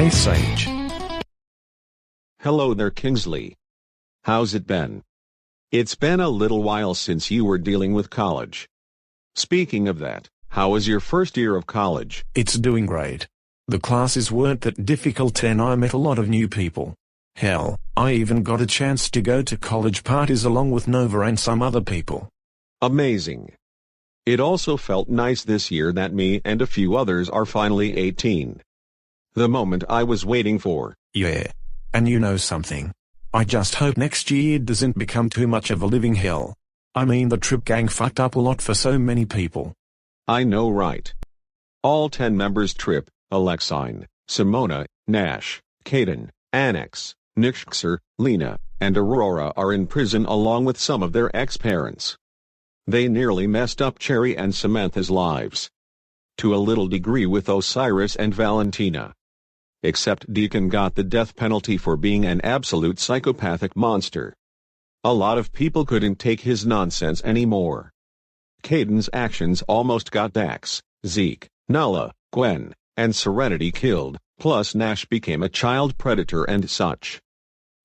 Hey Sage. Hello there, Kingsley. How's it been? It's been a little while since you were dealing with college. Speaking of that, how was your first year of college? It's doing great. The classes weren't that difficult and I met a lot of new people. Hell, I even got a chance to go to college parties along with Nova and some other people. Amazing. It also felt nice this year that me and a few others are finally 18. The moment I was waiting for. Yeah. And you know something? I just hope next year doesn't become too much of a living hell. I mean, the Trip gang fucked up a lot for so many people. I know, right? All 10 members Trip, Alexine, Simona, Nash, Caden, Annex, Nixer, Lena, and Aurora are in prison along with some of their ex-parents. They nearly messed up Cherry and Samantha's lives. To a little degree with Osiris and Valentina. Except Deacon got the death penalty for being an absolute psychopathic monster. A lot of people couldn't take his nonsense anymore. Caden's actions almost got Dax, Zeke, Nala, Gwen, and Serenity killed, plus Nash became a child predator and such.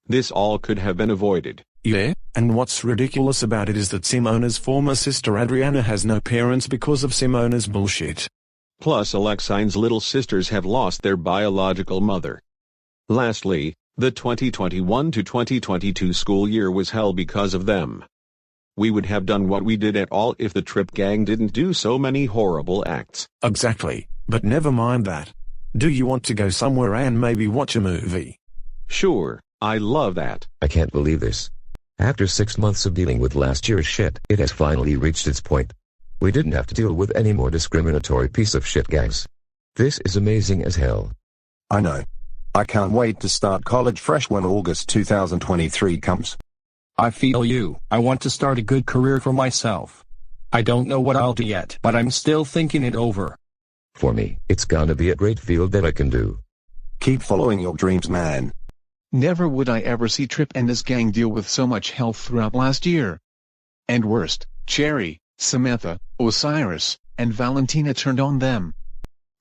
This all could have been avoided. Yeah, and what's ridiculous about it is that Simona's former sister Adriana has no parents because of Simona's bullshit. Plus Alexine's little sisters have lost their biological mother. Lastly, the 2021 to 2022 school year was hell because of them. We would have done what we did at all if the Trip gang didn't do so many horrible acts. Exactly, but never mind that. Do you want to go somewhere and maybe watch a movie? Sure, I love that. I can't believe this. After 6 months of dealing with last year's shit, it has finally reached its point. We didn't have to deal with any more discriminatory piece of shit gangs. This is amazing as hell. I know. I can't wait to start college fresh when August 2023 comes. I feel you. I want to start a good career for myself. I don't know what I'll do yet, but I'm still thinking it over. For me, it's gonna be a great field that I can do. Keep following your dreams, man. Never would I ever see Trip and his gang deal with so much hell throughout last year. And worst, Cherry, Samantha, Osiris, and Valentina turned on them.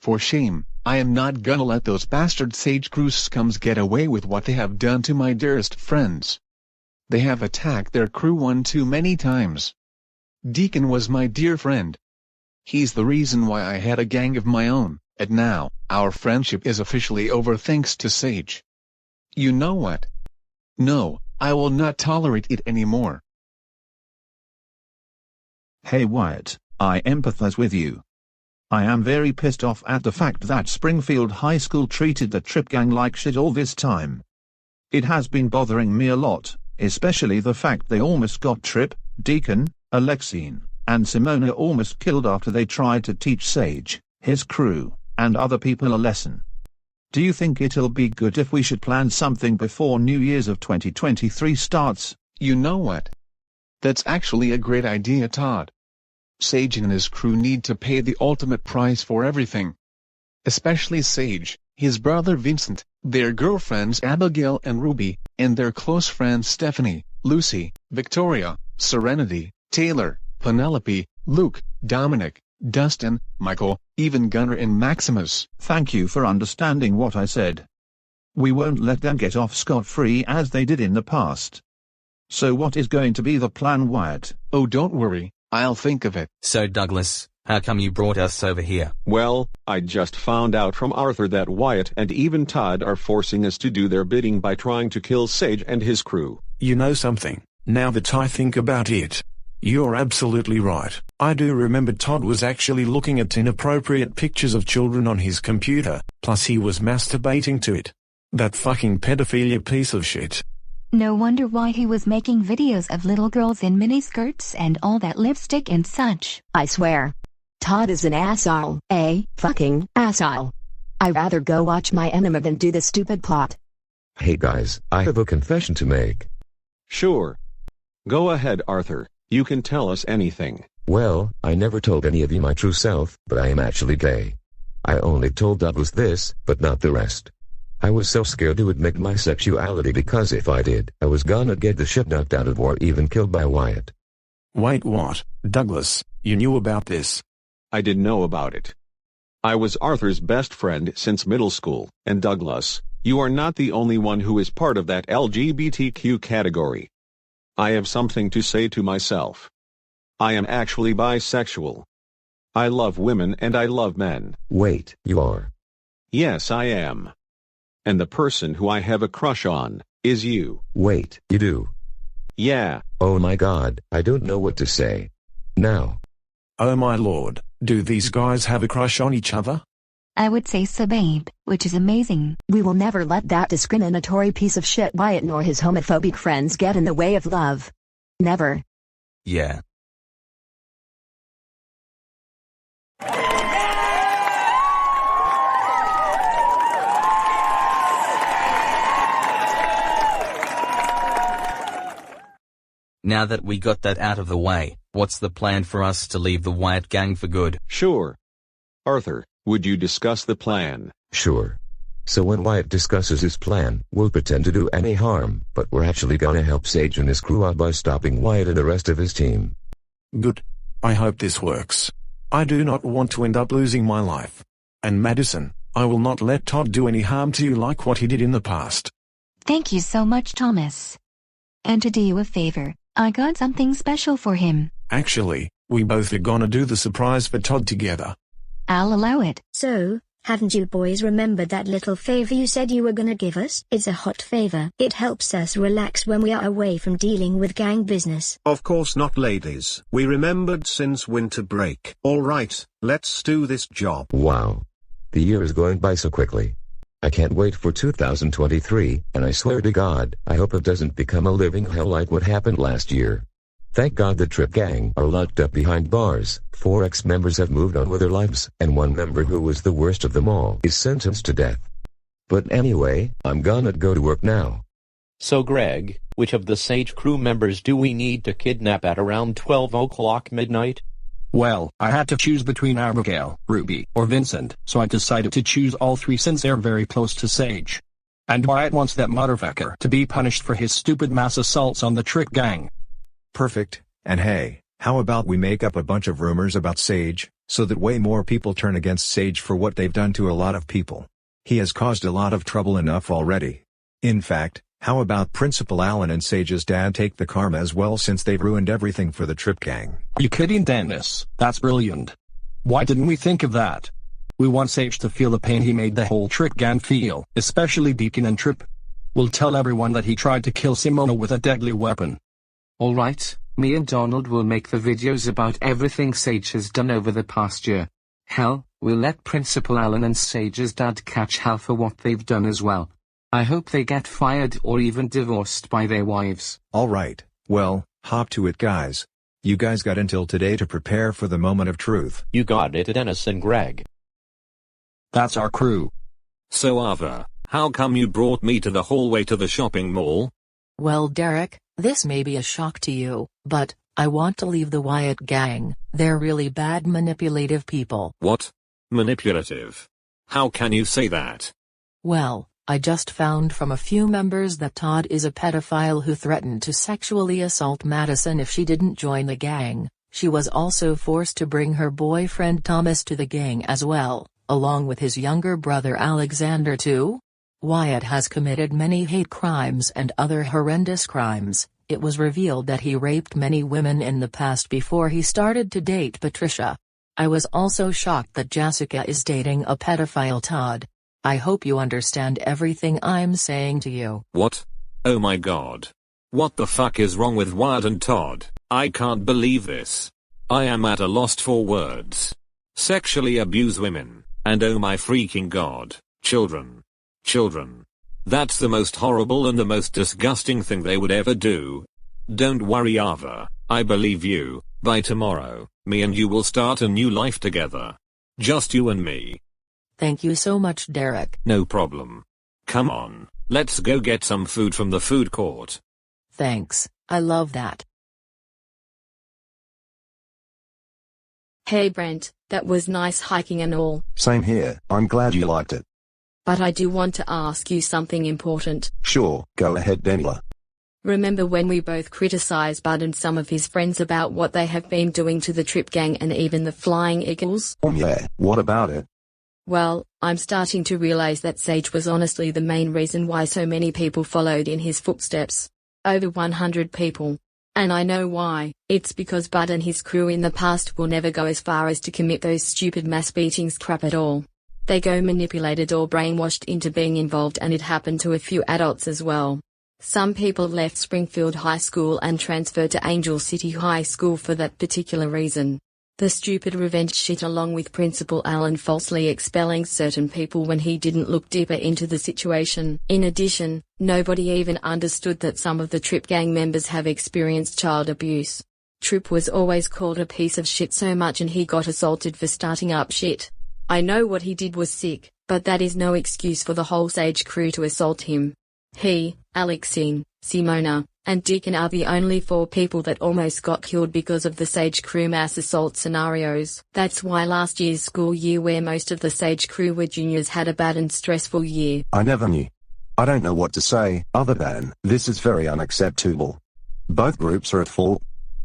For shame, I am not gonna let those bastard Sage Crew scums get away with what they have done to my dearest friends. They have attacked their crew one too many times. Deacon was my dear friend. He's the reason why I had a gang of my own, and now, our friendship is officially over thanks to Sage. You know what? No, I will not tolerate it anymore. Hey Wyatt, I empathize with you. I am very pissed off at the fact that Springfield High School treated the Trip gang like shit all this time. It has been bothering me a lot, especially the fact they almost got Trip, Deacon, Alexine, and Simona almost killed after they tried to teach Sage, his crew, and other people a lesson. Do you think it'll be good if we should plan something before New Year's of 2023 starts? You know what? That's actually a great idea, Todd. Sage and his crew need to pay the ultimate price for everything. Especially Sage, his brother Vincent, their girlfriends Abigail and Ruby, and their close friends Stephanie, Lucy, Victoria, Serenity, Taylor, Penelope, Luke, Dominic, Dustin, Michael, even Gunnar and Maximus. Thank you for understanding what I said. We won't let them get off scot-free as they did in the past. So what is going to be the plan, Wyatt? Oh, don't worry, I'll think of it. So Douglas, how come you brought us over here? Well, I just found out from Arthur that Wyatt and even Todd are forcing us to do their bidding by trying to kill Sage and his crew. You know something, now that I think about it, you're absolutely right. I do remember Todd was actually looking at inappropriate pictures of children on his computer, plus he was masturbating to it. That fucking pedophilia piece of shit. No wonder why he was making videos of little girls in miniskirts and all that lipstick and such. I swear. Todd is an asshole, a fucking asshole. I'd rather go watch my enema than do this stupid plot. Hey guys, I have a confession to make. Sure. Go ahead, Arthur, you can tell us anything. Well, I never told any of you my true self, but I am actually gay. I only told Douglas this, but not the rest. I was so scared to admit my sexuality because if I did, I was gonna get the shit knocked out of or even killed by Wyatt. Wait, what? Douglas, you knew about this? I didn't know about it. I was Arthur's best friend since middle school, and Douglas, you are not the only one who is part of that LGBTQ category. I have something to say to myself. I am actually bisexual. I love women and I love men. Wait, you are? Yes, I am. And the person who I have a crush on is you. Wait, you do? Yeah. Oh my god, I don't know what to say. Now. Oh my lord, do these guys have a crush on each other? I would say so, babe, which is amazing. We will never let that discriminatory piece of shit Wyatt nor his homophobic friends get in the way of love. Never. Yeah. Now that we got that out of the way, what's the plan for us to leave the Wyatt gang for good? Sure. Arthur, would you discuss the plan? Sure. So when Wyatt discusses his plan, we'll pretend to do any harm, but we're actually gonna help Sage and his crew out by stopping Wyatt and the rest of his team. Good. I hope this works. I do not want to end up losing my life. And Madison, I will not let Todd do any harm to you like what he did in the past. Thank you so much, Thomas. And to do you a favor, I got something special for him. Actually, we both are gonna do the surprise for Todd together. I'll allow it. So, haven't you boys remembered that little favor you said you were gonna give us? It's a hot favor. It helps us relax when we are away from dealing with gang business. Of course not, ladies. We remembered since winter break. Alright, let's do this job. Wow. The year is going by so quickly. I can't wait for 2023, and I swear to God, I hope it doesn't become a living hell like what happened last year. Thank God the Trip Gang are locked up behind bars, 4 ex-members have moved on with their lives, and one member who was the worst of them all is sentenced to death. But anyway, I'm gonna go to work now. So Greg, which of the Sage crew members do we need to kidnap at around 12 o'clock midnight? Well, I had to choose between Abigail, Ruby, or Vincent, so I decided to choose all 3 since they're very close to Sage. And Wyatt wants that motherfucker to be punished for his stupid mass assaults on the Trick Gang. Perfect, and hey, how about we make up a bunch of rumors about Sage, so that way more people turn against Sage for what they've done to a lot of people. He has caused a lot of trouble enough already. In fact, how about Principal Allen and Sage's dad take the karma as well since they've ruined everything for the Trip Gang? Are you kidding, Dennis? That's brilliant. Why didn't we think of that? We want Sage to feel the pain he made the whole Trick Gang feel, especially Deacon and Trip. We'll tell everyone that he tried to kill Simona with a deadly weapon. Alright, me and Donald will make the videos about everything Sage has done over the past year. Hell, we'll let Principal Allen and Sage's dad catch hell for what they've done as well. I hope they get fired or even divorced by their wives. Alright, well, hop to it guys. You guys got until today to prepare for the moment of truth. You got it, Dennis and Greg. That's our crew. So Arthur, how come you brought me to the hallway to the shopping mall? Well, Derek, this may be a shock to you, but I want to leave the Wyatt gang. They're really bad manipulative people. What? Manipulative? How can you say that? Well, I just found from a few members that Todd is a pedophile who threatened to sexually assault Madison if she didn't join the gang. She was also forced to bring her boyfriend Thomas to the gang as well, along with his younger brother Alexander too. Wyatt has committed many hate crimes and other horrendous crimes. It was revealed that he raped many women in the past before he started to date Patricia. I was also shocked that Jessica is dating a pedophile Todd. I hope you understand everything I'm saying to you. What? Oh my god. What the fuck is wrong with Wyatt and Todd? I can't believe this. I am at a loss for words. Sexually abuse women, and oh my freaking god, children. Children. That's the most horrible and the most disgusting thing they would ever do. Don't worry Arthur, I believe you. By tomorrow, me and you will start a new life together. Just you and me. Thank you so much, Derek. No problem. Come on, let's go get some food from the food court. Thanks, I love that. Hey Brent, that was nice hiking and all. Same here, I'm glad you liked it. But I do want to ask you something important. Sure, go ahead Daniela. Remember when we both criticized Bud and some of his friends about what they have been doing to the Trip Gang and even the Flying Eagles? Yeah, what about it? Well, I'm starting to realize that Sage was honestly the main reason why so many people followed in his footsteps. Over 100 people. And I know why. It's because Bud and his crew in the past will never go as far as to commit those stupid mass beatings crap at all. They go manipulated or brainwashed into being involved, and it happened to a few adults as well. Some people left Springfield High School and transferred to Angel City High School for that particular reason. The stupid revenge shit, along with Principal Allen falsely expelling certain people when he didn't look deeper into the situation. In addition, nobody even understood that some of the Trip gang members have experienced child abuse. Trip was always called a piece of shit so much, and he got assaulted for starting up shit. I know what he did was sick, but that is no excuse for the whole Sage crew to assault him. He, Alexine, Simona, and Deacon are the only 4 people that almost got killed because of the Sage crew mass assault scenarios. That's why last year's school year, where most of the Sage crew were juniors, had a bad and stressful year. I never knew. I don't know what to say, other than, this is very unacceptable. Both groups are at fault.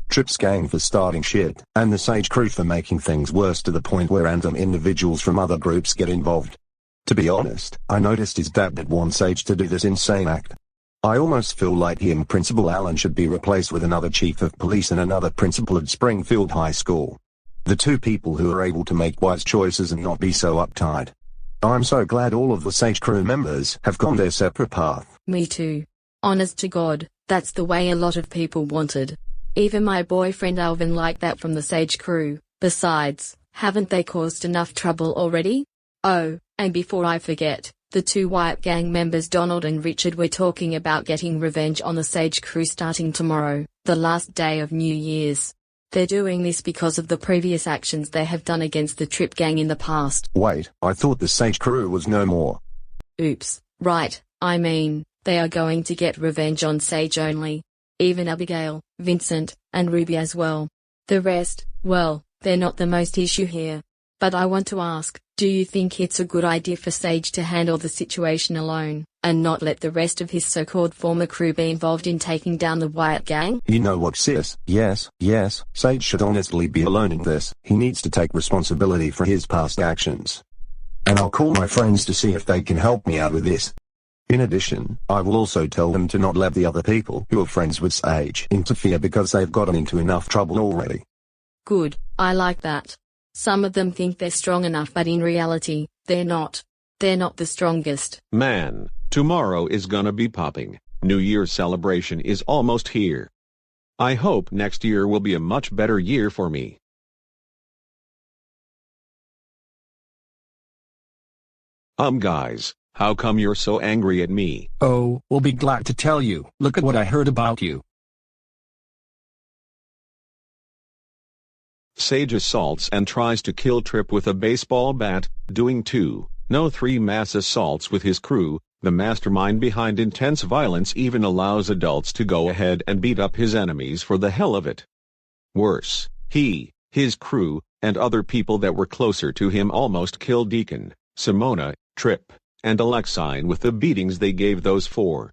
Trip's gang for starting shit, and the Sage crew for making things worse to the point where random individuals from other groups get involved. To be honest, I noticed his dad did want Sage to do this insane act. I almost feel like he and Principal Allen should be replaced with another chief of police and another principal at Springfield High School. The 2 people who are able to make wise choices and not be so uptight. I'm so glad all of the Sage crew members have gone their separate path. Me too. Honest to God, that's the way a lot of people wanted. Even my boyfriend Alvin liked that from the Sage crew. Besides, haven't they caused enough trouble already? Oh, and before I forget, the 2 Wyatt gang members Donald and Richard were talking about getting revenge on the Sage crew starting tomorrow, the last day of New Year's. They're doing this because of the previous actions they have done against the Trip gang in the past. Wait, I thought the Sage crew was no more. Oops, right, I mean, they are going to get revenge on Sage only. Even Abigail, Vincent, and Ruby as well. The rest, well, they're not the most issue here. But I want to ask, do you think it's a good idea for Sage to handle the situation alone, and not let the rest of his so-called former crew be involved in taking down the Wyatt gang? You know what, sis? Yes, Sage should honestly be alone in this. He needs to take responsibility for his past actions. And I'll call my friends to see if they can help me out with this. In addition, I will also tell them to not let the other people who are friends with Sage interfere, because they've gotten into enough trouble already. Good, I like that. Some of them think they're strong enough, but in reality, they're not. They're not the strongest. Man, tomorrow is gonna be popping. New Year's celebration is almost here. I hope next year will be a much better year for me. Guys, how come you're so angry at me? Oh, we'll be glad to tell you. Look at what I heard about you. Sage assaults and tries to kill Trip with a baseball bat, doing 3 mass assaults with his crew. The mastermind behind intense violence even allows adults to go ahead and beat up his enemies for the hell of it. Worse, he, his crew, and other people that were closer to him almost killed Deacon, Simona, Trip, and Alexine with the beatings they gave those 4.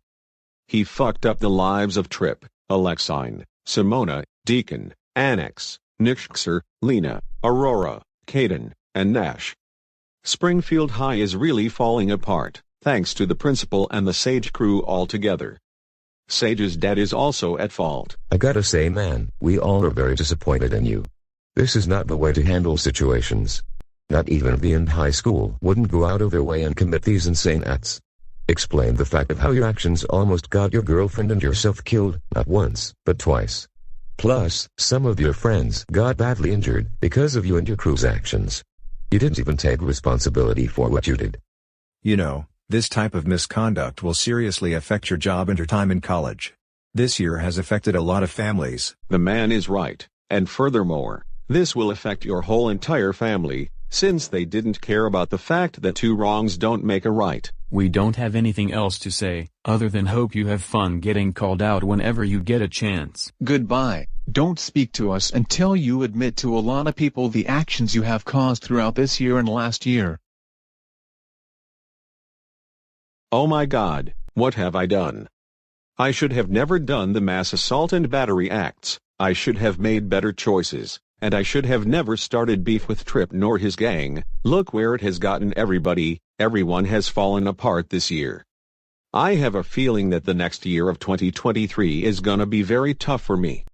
He fucked up the lives of Trip, Alexine, Simona, Deacon, Annex, Nixer, Lena, Aurora, Caden, and Nash. Springfield High is really falling apart, thanks to the principal and the Sage crew altogether. Sage's dad is also at fault. I gotta say, man, we all are very disappointed in you. This is not the way to handle situations. Not even the in high school wouldn't go out of their way and commit these insane acts. Explain the fact of how your actions almost got your girlfriend and yourself killed, not once, but twice. Plus, some of your friends got badly injured because of you and your crew's actions. You didn't even take responsibility for what you did. You know, this type of misconduct will seriously affect your job and your time in college. This year has affected a lot of families. The man is right, and furthermore, this will affect your whole entire family, since they didn't care about the fact that 2 wrongs don't make a right. We don't have anything else to say, other than hope you have fun getting called out whenever you get a chance. Goodbye. Don't speak to us until you admit to a lot of people the actions you have caused throughout this year and last year. Oh my God, what have I done? I should have never done the mass assault and battery acts. I should have made better choices, and I should have never started beef with Trip nor his gang. Look where it has gotten everybody. Everyone has fallen apart this year. I have a feeling that the next year of 2023 is gonna be very tough for me.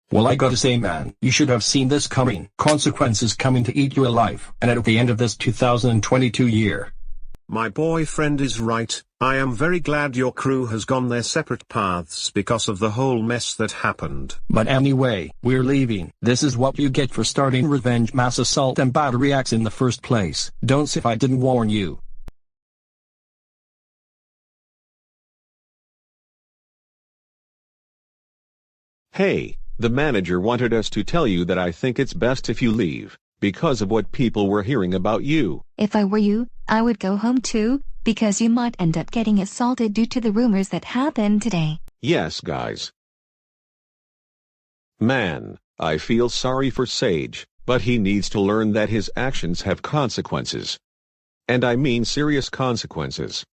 Well, I gotta say, man, you should have seen this coming. Consequences coming to eat you alive, and at the end of this 2022 year. My boyfriend is right. I am very glad your crew has gone their separate paths because of the whole mess that happened. But anyway, we're leaving. This is what you get for starting revenge mass assault and battery acts in the first place. Don't say if I didn't warn you. Hey, the manager wanted us to tell you that I think it's best if you leave, because of what people were hearing about you. If I were you, I would go home too, because you might end up getting assaulted due to the rumors that happened today. Yes, guys. Man, I feel sorry for Sage, but he needs to learn that his actions have consequences. And I mean serious consequences.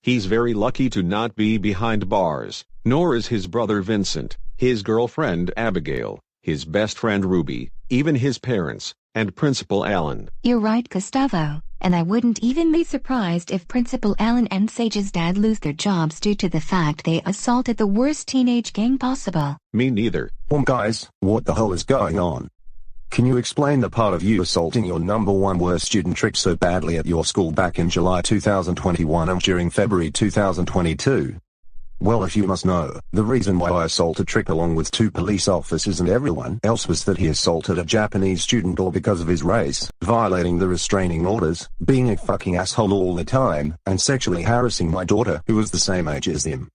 He's very lucky to not be behind bars, nor is his brother Vincent, his girlfriend Abigail, his best friend Ruby, even his parents, and Principal Allen. You're right, Gustavo, and I wouldn't even be surprised if Principal Allen and Sage's dad lose their jobs due to the fact they assaulted the worst teenage gang possible. Me neither. Guys, what the hell is going on? Can you explain the part of you assaulting your #1 worst student Trick so badly at your school back in July 2021 and during February 2022? Well, if you must know, the reason why I assaulted Trick along with 2 police officers and everyone else was that he assaulted a Japanese student all because of his race, violating the restraining orders, being a fucking asshole all the time, and sexually harassing my daughter who was the same age as him.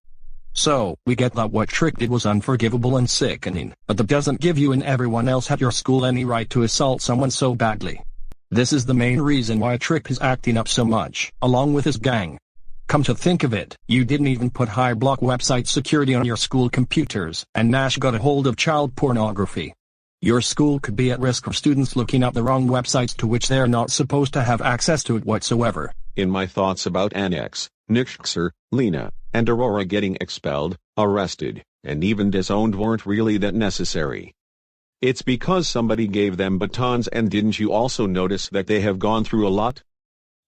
So, we get that what Trick did was unforgivable and sickening, but that doesn't give you and everyone else at your school any right to assault someone so badly. This is the main reason why Trick is acting up so much, along with his gang. Come to think of it, you didn't even put high block website security on your school computers, and Nash got a hold of child pornography. Your school could be at risk of students looking up the wrong websites to which they're not supposed to have access to it whatsoever. In my thoughts about Annex, Nixer, Lena, and Aurora getting expelled, arrested, and even disowned weren't really that necessary. It's because somebody gave them batons, and didn't you also notice that they have gone through a lot?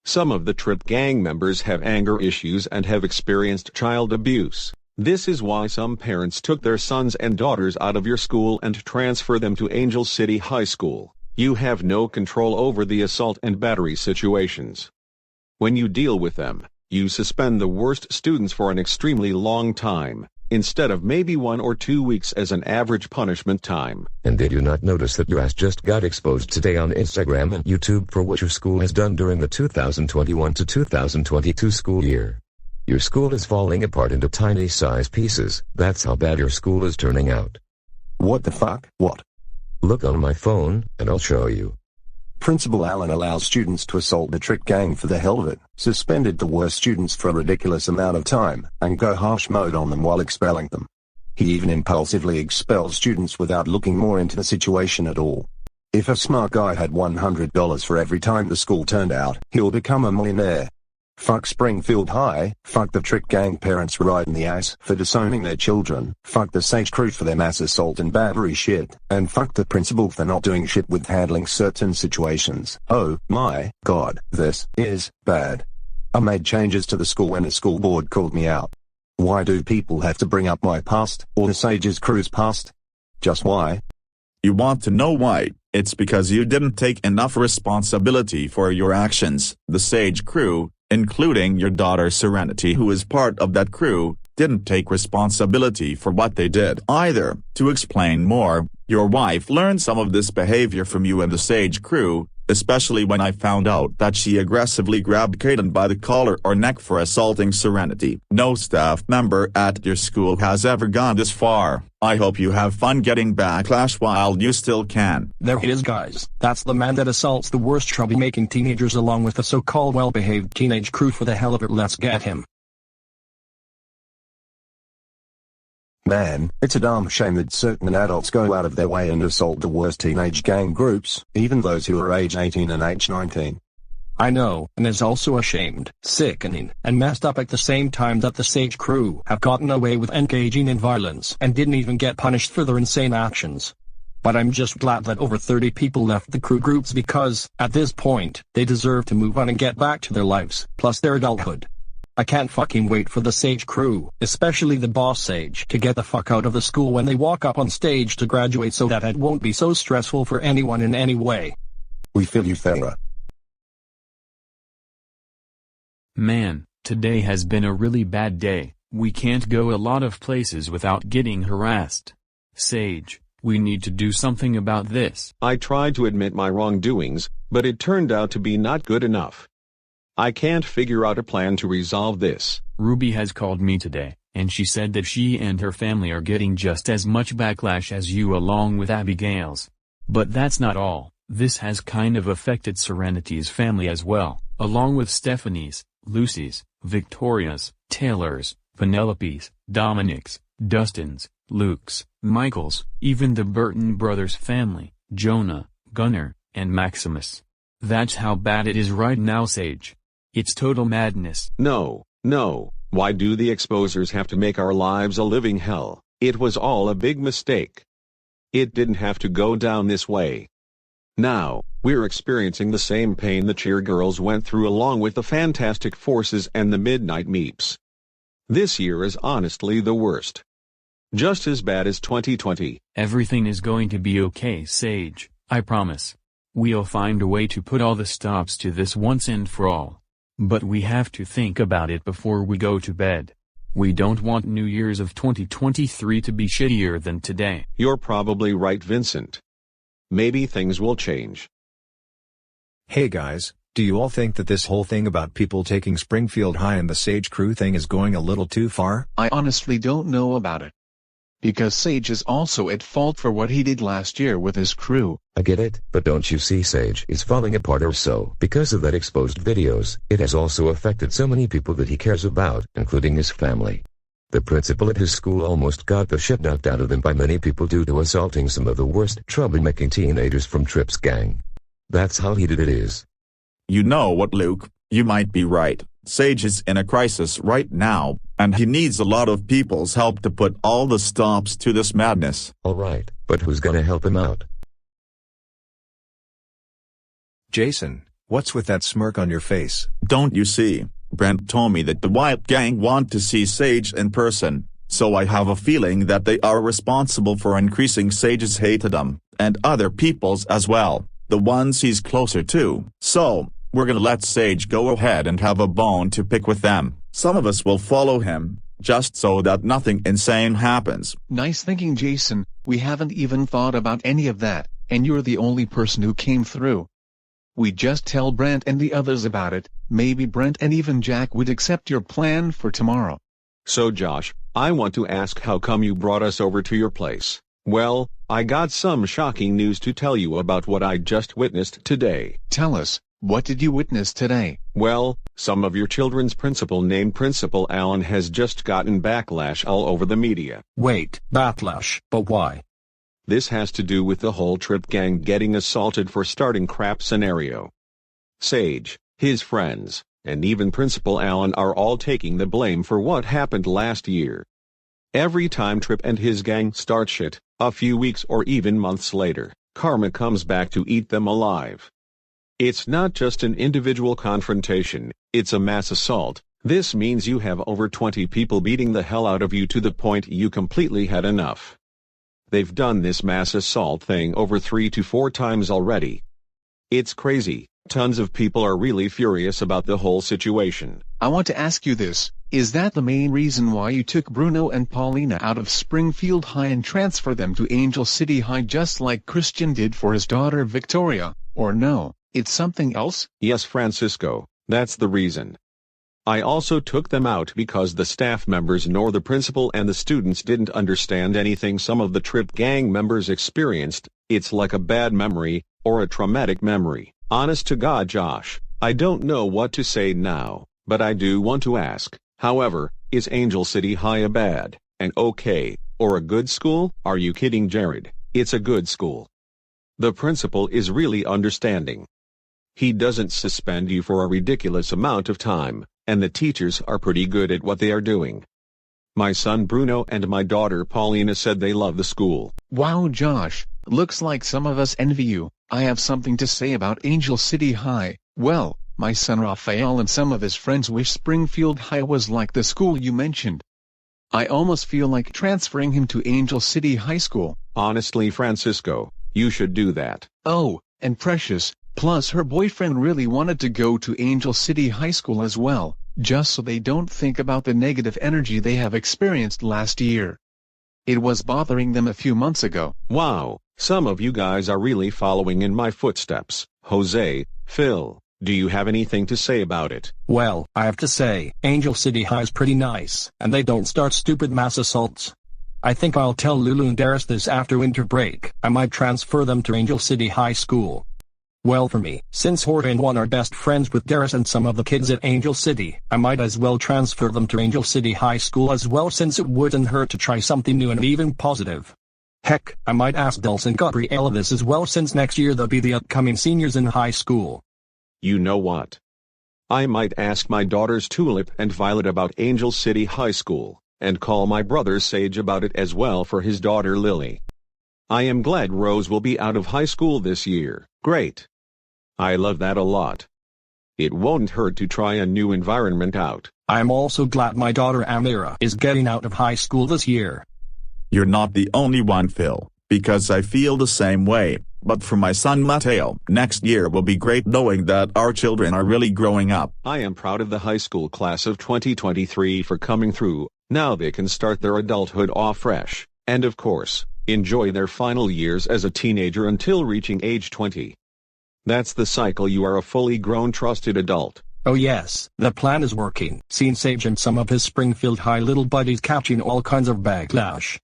Some of the Trip gang members have anger issues and have experienced child abuse. This is why some parents took their sons and daughters out of your school and transfer them to Angel City High School. You have no control over the assault and battery situations. When you deal with them, you suspend the worst students for an extremely long time, instead of maybe 1 or 2 weeks as an average punishment time. And did you not notice that your ass just got exposed today on Instagram and YouTube for what your school has done during the 2021 to 2022 school year? Your school is falling apart into tiny size pieces. That's how bad your school is turning out. What the fuck? What? Look on my phone, and I'll show you. Principal Allen allows students to assault the Trick gang for the hell of it, suspended the worst students for a ridiculous amount of time, and go harsh mode on them while expelling them. He even impulsively expels students without looking more into the situation at all. If a smart guy had $100 for every time the school turned out, he'll become a millionaire. Fuck Springfield High, fuck the Trick gang parents right in the ass for disowning their children, fuck the Sage crew for their mass assault and battery shit, and fuck the principal for not doing shit with handling certain situations. Oh my god, this is bad. I made changes to the school when the school board called me out. Why do people have to bring up my past, or the Sage's crew's past? Just why? You want to know why? It's because you didn't take enough responsibility for your actions. The Sage crew, including your daughter Serenity, who is part of that crew, didn't take responsibility for what they did either. To explain more, your wife learned some of this behavior from you and the Sage crew, especially when I found out that she aggressively grabbed Kaden by the collar or neck for assaulting Serenity. No staff member at your school has ever gone this far. I hope you have fun getting backlash while you still can. There he is, guys. That's the man that assaults the worst troublemaking teenagers along with the so-called well-behaved teenage crew. For the hell of it, let's get him. Man, it's a damn shame that certain adults go out of their way and assault the worst teenage gang groups, even those who are age 18 and age 19. I know, and is also ashamed, sickening, and messed up at the same time that the Sage crew have gotten away with engaging in violence and didn't even get punished for their insane actions. But I'm just glad that over 30 people left the crew groups because, at this point, they deserve to move on and get back to their lives, plus their adulthood. I can't fucking wait for the Sage crew, especially the boss Sage, to get the fuck out of the school when they walk up on stage to graduate so that it won't be so stressful for anyone in any way. We feel you, Farah. Man, today has been a really bad day. We can't go a lot of places without getting harassed. Sage, we need to do something about this. I tried to admit my wrongdoings, but it turned out to be not good enough. I can't figure out a plan to resolve this. Ruby has called me today, and she said that she and her family are getting just as much backlash as you along with Abigail's. But that's not all. This has kind of affected Serenity's family as well, along with Stephanie's, Lucy's, Victoria's, Taylor's, Penelope's, Dominic's, Dustin's, Luke's, Michael's, even the Burton brothers' family, Jonah, Gunnar, and Maximus. That's how bad it is right now, Sage. It's total madness. No, why do the exposers have to make our lives a living hell? It was all a big mistake. It didn't have to go down this way. Now, we're experiencing the same pain the cheergirls went through along with the Fantastic Forces and the Midnight Meeps. This year is honestly the worst. Just as bad as 2020. Everything is going to be okay, Sage, I promise. We'll find a way to put all the stops to this once and for all. But we have to think about it before we go to bed. We don't want New Year's of 2023 to be shittier than today. You're probably right, Vincent. Maybe things will change. Hey guys, do you all think that this whole thing about people taking Springfield High and the Sage crew thing is going a little too far? I honestly don't know about it. Because Sage is also at fault for what he did last year with his crew. I get it, but don't you see Sage is falling apart or so? Because of that exposed videos, it has also affected so many people that he cares about, including his family. The principal at his school almost got the shit knocked out of him by many people due to assaulting some of the worst troublemaking teenagers from Tripp's gang. That's how heated it is. You know what, Luke? You might be right. Sage is in a crisis right now, and he needs a lot of people's help to put all the stops to this madness. Alright, but who's gonna help him out? Jason, what's with that smirk on your face? Don't you see? Brent told me that the Wyatt gang want to see Sage in person, so I have a feeling that they are responsible for increasing Sage's hate of them, and other people's as well, the ones he's closer to. So, we're gonna let Sage go ahead and have a bone to pick with them. Some of us will follow him, just so that nothing insane happens. Nice thinking, Jason. We haven't even thought about any of that, and you're the only person who came through. We just tell Brent and the others about it. Maybe Brent and even Jack would accept your plan for tomorrow. So Josh, I want to ask how come you brought us over to your place? Well, I got some shocking news to tell you about what I just witnessed today. Tell us. What did you witness today? Well, some of your children's principal named Principal Allen has just gotten backlash all over the media. Wait, backlash, but why? This has to do with the whole Tripp gang getting assaulted for starting crap scenario. Sage, his friends, and even Principal Allen are all taking the blame for what happened last year. Every time Tripp and his gang start shit, a few weeks or even months later, karma comes back to eat them alive. It's not just an individual confrontation, it's a mass assault. This means you have over 20 people beating the hell out of you to the point you completely had enough. They've done this mass assault thing over 3 to 4 times already. It's crazy. Tons of people are really furious about the whole situation. I want to ask you this. Is that the main reason why you took Bruno and Paulina out of Springfield High and transferred them to Angel City High just like Christian did for his daughter Victoria, or no? It's something else? Yes, Francisco, that's the reason. I also took them out because the staff members nor the principal and the students didn't understand anything some of the Tripp gang members experienced. It's like a bad memory, or a traumatic memory. Honest to God, Josh, I don't know what to say now, but I do want to ask, however, is Angel City High a bad, an okay, or a good school? Are you kidding, Jared? It's a good school. The principal is really understanding. He doesn't suspend you for a ridiculous amount of time, and the teachers are pretty good at what they are doing. My son Bruno and my daughter Paulina said they love the school. Wow, Josh, looks like some of us envy you. I have something to say about Angel City High. Well, my son Raphael and some of his friends wish Springfield High was like the school you mentioned. I almost feel like transferring him to Angel City High School. Honestly, Francisco, you should do that. Oh, and Precious, plus her boyfriend really wanted to go to Angel City High School as well, just so they don't think about the negative energy they have experienced last year. It was bothering them a few months ago. Wow, some of you guys are really following in my footsteps. Jose, Phil, do you have anything to say about it? Well, I have to say, Angel City High is pretty nice, and they don't start stupid mass assaults. I think I'll tell Lulu and Darius this after winter break. I might transfer them to Angel City High School. Well, for me, since Jorge and Juan are best friends with Darius and some of the kids at Angel City, I might as well transfer them to Angel City High School as well, since it wouldn't hurt to try something new and even positive. Heck, I might ask Dulce and Gabriella this as well, since next year they'll be the upcoming seniors in high school. You know what? I might ask my daughters Tulip and Violet about Angel City High School, and call my brother Sage about it as well for his daughter Lily. I am glad Rose will be out of high school this year. Great. I love that a lot. It won't hurt to try a new environment out. I'm also glad my daughter Amira is getting out of high school this year. You're not the only one, Phil, because I feel the same way. But for my son Mateo, next year will be great knowing that our children are really growing up. I am proud of the high school class of 2023 for coming through. Now they can start their adulthood off fresh, and of course, enjoy their final years as a teenager until reaching age 20. That's the cycle. You are a fully grown trusted adult. Oh yes, the plan is working. Seen Sage and some of his Springfield High little buddies catching all kinds of backlash.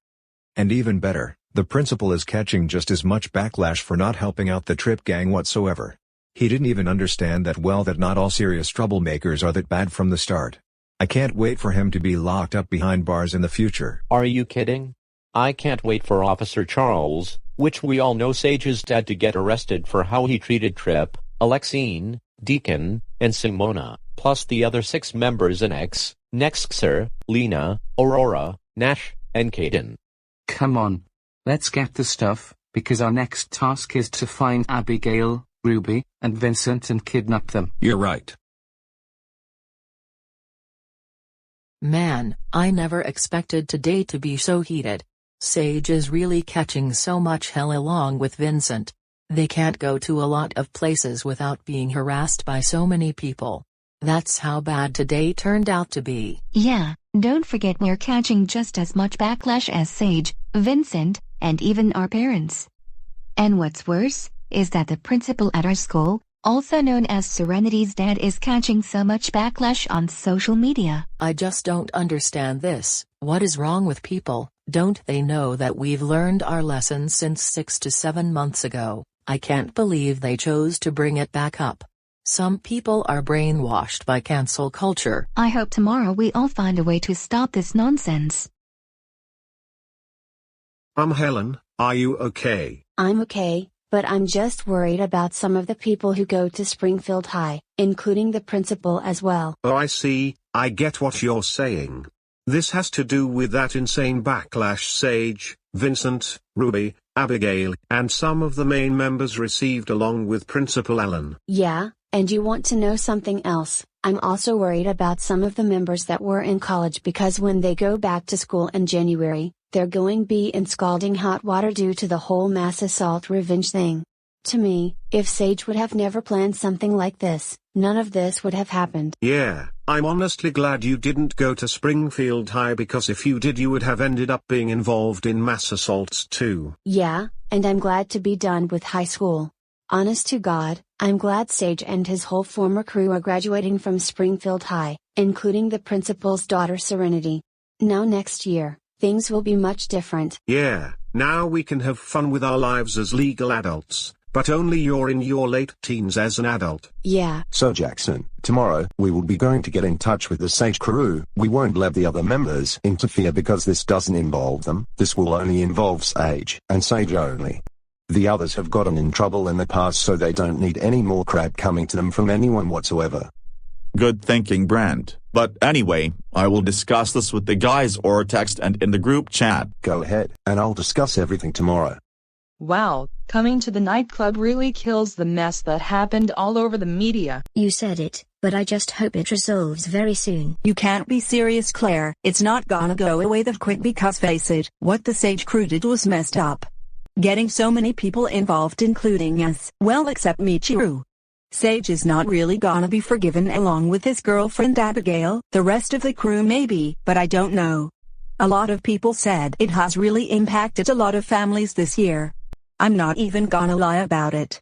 And even better, the principal is catching just as much backlash for not helping out the Trip gang whatsoever. He didn't even understand that not all serious troublemakers are that bad from the start. I can't wait for him to be locked up behind bars in the future. Are you kidding? I can't wait for Officer Charles, which we all know Sage's dad, to get arrested for how he treated Trip, Alexine, Deacon, and Simona, plus the other 6 members in Nexxer, Lena, Aurora, Nash, and Caden. Come on. Let's get the stuff, because our next task is to find Abigail, Ruby, and Vincent and kidnap them. You're right. Man, I never expected today to be so heated. Sage is really catching so much hell along with Vincent. They can't go to a lot of places without being harassed by so many people. That's how bad today turned out to be. Yeah, don't forget we're catching just as much backlash as Sage, Vincent, and even our parents. And what's worse, is that the principal at our school, also known as Serenity's dad, is catching so much backlash on social media. I just don't understand this. What is wrong with people? Don't they know that we've learned our lessons since 6 to 7 months ago? I can't believe they chose to bring it back up. Some people are brainwashed by cancel culture. I hope tomorrow we all find a way to stop this nonsense. Helen, are you okay? I'm okay, but I'm just worried about some of the people who go to Springfield High, including the principal as well. Oh, I see. I get what you're saying. This has to do with that insane backlash Sage, Vincent, Ruby, Abigail, and some of the main members received along with Principal Allen. Yeah, and you want to know something else? I'm also worried about some of the members that were in college, because when they go back to school in January, they're going to be in scalding hot water due to the whole mass assault revenge thing. To me, if Sage would have never planned something like this, none of this would have happened. Yeah, I'm honestly glad you didn't go to Springfield High, because if you did you would have ended up being involved in mass assaults too. Yeah, and I'm glad to be done with high school. Honest to God, I'm glad Sage and his whole former crew are graduating from Springfield High, including the principal's daughter Serenity. Now next year, things will be much different. Yeah, now we can have fun with our lives as legal adults. But only you're in your late teens as an adult. Yeah. So Jackson, tomorrow, we will be going to get in touch with the Sage crew. We won't let the other members interfere because this doesn't involve them. This will only involve Sage, and Sage only. The others have gotten in trouble in the past, so they don't need any more crap coming to them from anyone whatsoever. Good thinking, Brent. But anyway, I will discuss this with the guys or text and in the group chat. Go ahead, and I'll discuss everything tomorrow. Wow, coming to the nightclub really kills the mess that happened all over the media. You said it, but I just hope it resolves very soon. You can't be serious, Claire. It's not gonna go away that quick because face it, what the Sage crew did was messed up. Getting so many people involved including us, well except Michiru. Sage is not really gonna be forgiven along with his girlfriend Abigail, the rest of the crew maybe, but I don't know. A lot of people said it has really impacted a lot of families this year. I'm not even gonna lie about it.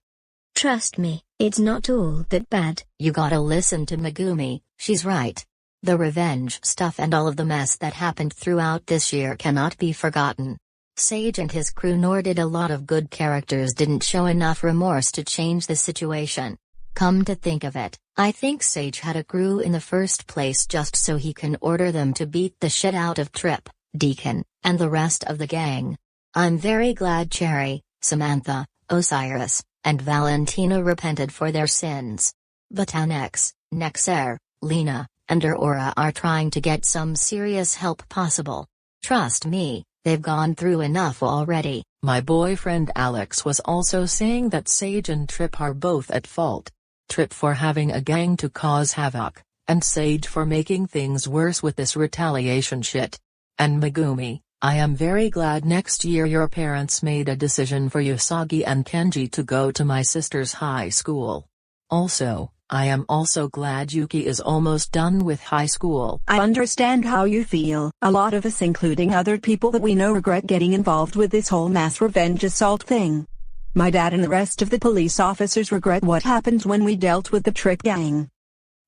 Trust me, it's not all that bad. You gotta listen to Megumi, she's right. The revenge stuff and all of the mess that happened throughout this year cannot be forgotten. Sage and his crew, nor did a lot of good characters, didn't show enough remorse to change the situation. Come to think of it, I think Sage had a crew in the first place just so he can order them to beat the shit out of Trip, Deacon, and the rest of the gang. I'm very glad Cherry, Samantha, Osiris, and Valentina repented for their sins. But Annex, Nexer, Lena, and Aurora are trying to get some serious help possible. Trust me, they've gone through enough already. My boyfriend Alex was also saying that Sage and Trip are both at fault. Trip for having a gang to cause havoc, and Sage for making things worse with this retaliation shit. And Megumi, I am very glad next year your parents made a decision for Usagi and Kenji to go to my sister's high school. Also, I am also glad Yuki is almost done with high school. I understand how you feel. A lot of us, including other people that we know, regret getting involved with this whole mass revenge assault thing. My dad and the rest of the police officers regret what happened when we dealt with the Trip gang.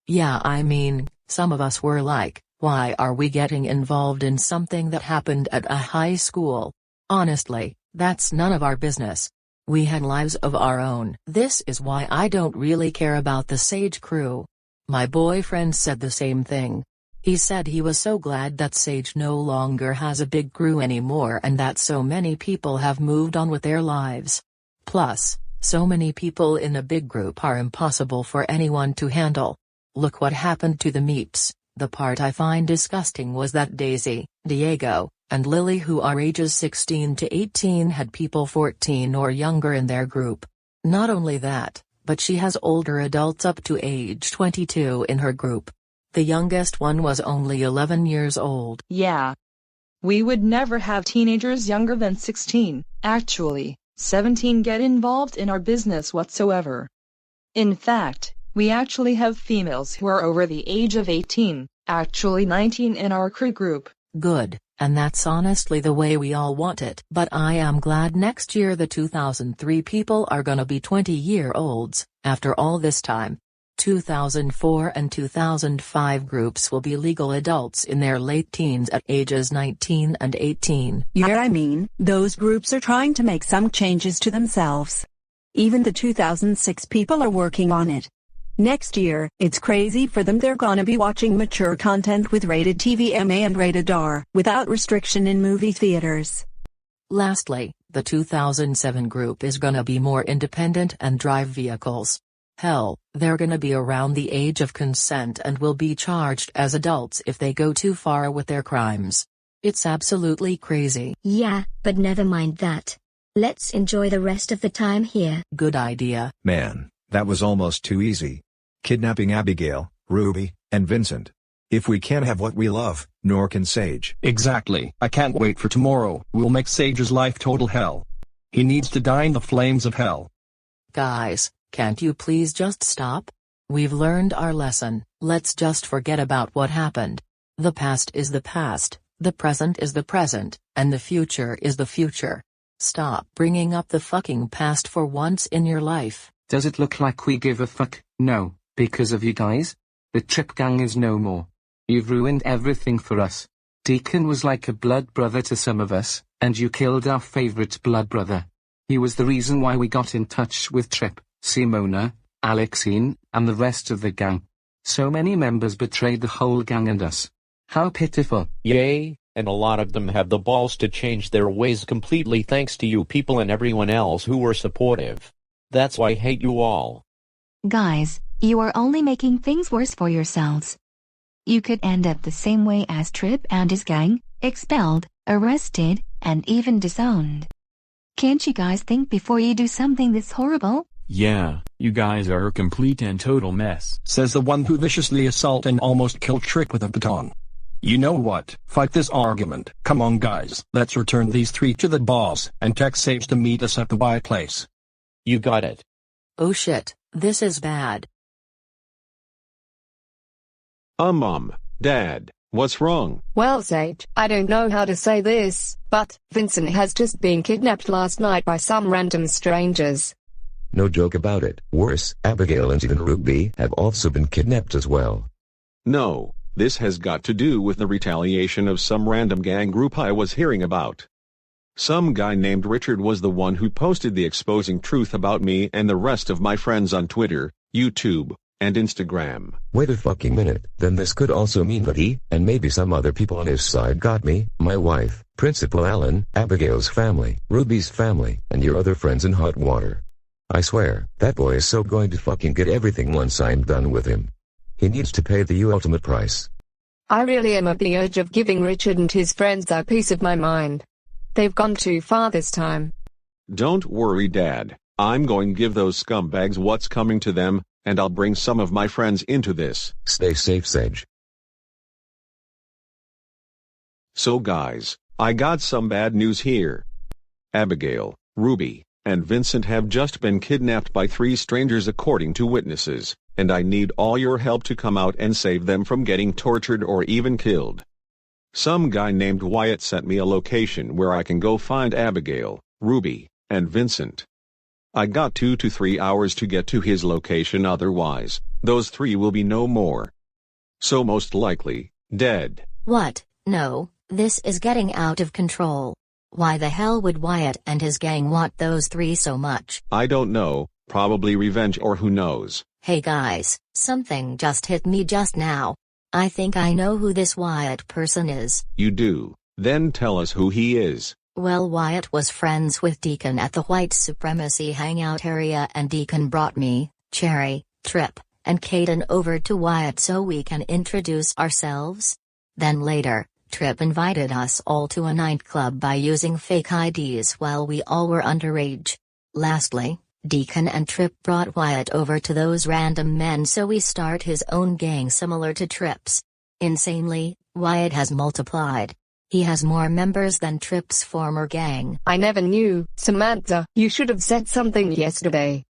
Yeah, I mean, some of us were like, why are we getting involved in something that happened at a high school? Honestly, that's none of our business. We had lives of our own. This is why I don't really care about the Sage crew. My boyfriend said the same thing. He said he was so glad that Sage no longer has a big crew anymore and that so many people have moved on with their lives. Plus, so many people in a big group are impossible for anyone to handle. Look what happened to the Meeps. The part I find disgusting was that Daisy, Diego, and Lily, who are ages 16 to 18, had people 14 or younger in their group. Not only that, but she has older adults up to age 22 in her group. The youngest one was only 11 years old. Yeah. We would never have teenagers younger than 16, actually. 17 get involved in our business whatsoever. In fact, we actually have females who are over the age of 18, actually 19 in our crew group. Good, and that's honestly the way we all want it. But I am glad next year the 2003 people are gonna be 20-year-olds, after all this time. 2004 and 2005 groups will be legal adults in their late teens at ages 19 and 18. Yeah, I mean, those groups are trying to make some changes to themselves. Even the 2006 people are working on it. Next year, it's crazy for them. They're gonna be watching mature content with rated TV MA and rated R, without restriction in movie theaters. Lastly, the 2007 group is gonna be more independent and drive vehicles. Hell, they're gonna be around the age of consent and will be charged as adults if they go too far with their crimes. It's absolutely crazy. Yeah, but never mind that. Let's enjoy the rest of the time here. Good idea. Man, that was almost too easy. Kidnapping Abigail, Ruby, and Vincent. If we can't have what we love, nor can Sage. Exactly. I can't wait for tomorrow. We'll make Sage's life total hell. He needs to die in the flames of hell. Guys, can't you please just stop? We've learned our lesson. Let's just forget about what happened. The past is the past, the present is the present, and the future is the future. Stop bringing up the fucking past for once in your life. Does it look like we give a fuck? No, because of you guys. The Trip gang is no more. You've ruined everything for us. Deacon was like a blood brother to some of us, and you killed our favorite blood brother. He was the reason why we got in touch with Trip, Simona, Alexine, and the rest of the gang. So many members betrayed the whole gang and us. How pitiful. Yay, And a lot of them have the balls to change their ways completely thanks to you people and everyone else who were supportive. That's why I hate you all. Guys, you are only making things worse for yourselves. You could end up the same way as Trip and his gang, expelled, arrested, and even disowned. Can't you guys think before you do something this horrible? Yeah, you guys are a complete and total mess. Says the one who viciously assaulted and almost killed Trip with a baton. You know what? Fight this argument. Come on guys, let's return these three to the boss and text Sage to meet us at the Wyatt place. You got it. Oh shit, this is bad. Mom, Dad, what's wrong? Well, Sage, I don't know how to say this, but Vincent has just been kidnapped last night by some random strangers. No joke about it. Worse, Abigail and even Ruby have also been kidnapped as well. No, this has got to do with the retaliation of some random gang group I was hearing about. Some guy named Richard was the one who posted the exposing truth about me and the rest of my friends on Twitter, YouTube, and Instagram. Wait a fucking minute, then this could also mean that he, and maybe some other people on his side got me, my wife, Principal Allen, Abigail's family, Ruby's family, and your other friends in hot water. I swear, that boy is so going to fucking get everything once I'm done with him. He needs to pay the ultimate price. I really am at the urge of giving Richard and his friends a piece of my mind. They've gone too far this time. Don't worry, Dad. I'm going to give those scumbags what's coming to them, and I'll bring some of my friends into this. Stay safe, Sage. So guys, I got some bad news here. Abigail, Ruby, and Vincent have just been kidnapped by 3 strangers according to witnesses, and I need all your help to come out and save them from getting tortured or even killed. Some guy named Wyatt sent me a location where I can go find Abigail, Ruby, and Vincent. I got 2 to 3 hours to get to his location, otherwise, those 3 will be no more. So most likely, dead. What? No, this is getting out of control. Why the hell would Wyatt and his gang want those 3 so much? I don't know, probably revenge or who knows. Hey guys, something just hit me just now. I think I know who this Wyatt person is. You do? Then tell us who he is. Well, Wyatt was friends with Deacon at the white supremacy hangout area, and Deacon brought me, Cherry, Trip, and Caden over to Wyatt so we can introduce ourselves. Then later, Trip invited us all to a nightclub by using fake IDs while we all were underage. Lastly, Deacon and Trip brought Wyatt over to those random men so we start his own gang similar to Trip's. Insanely, Wyatt has multiplied. He has more members than Trip's former gang. I never knew, Samantha. You should have said something yesterday.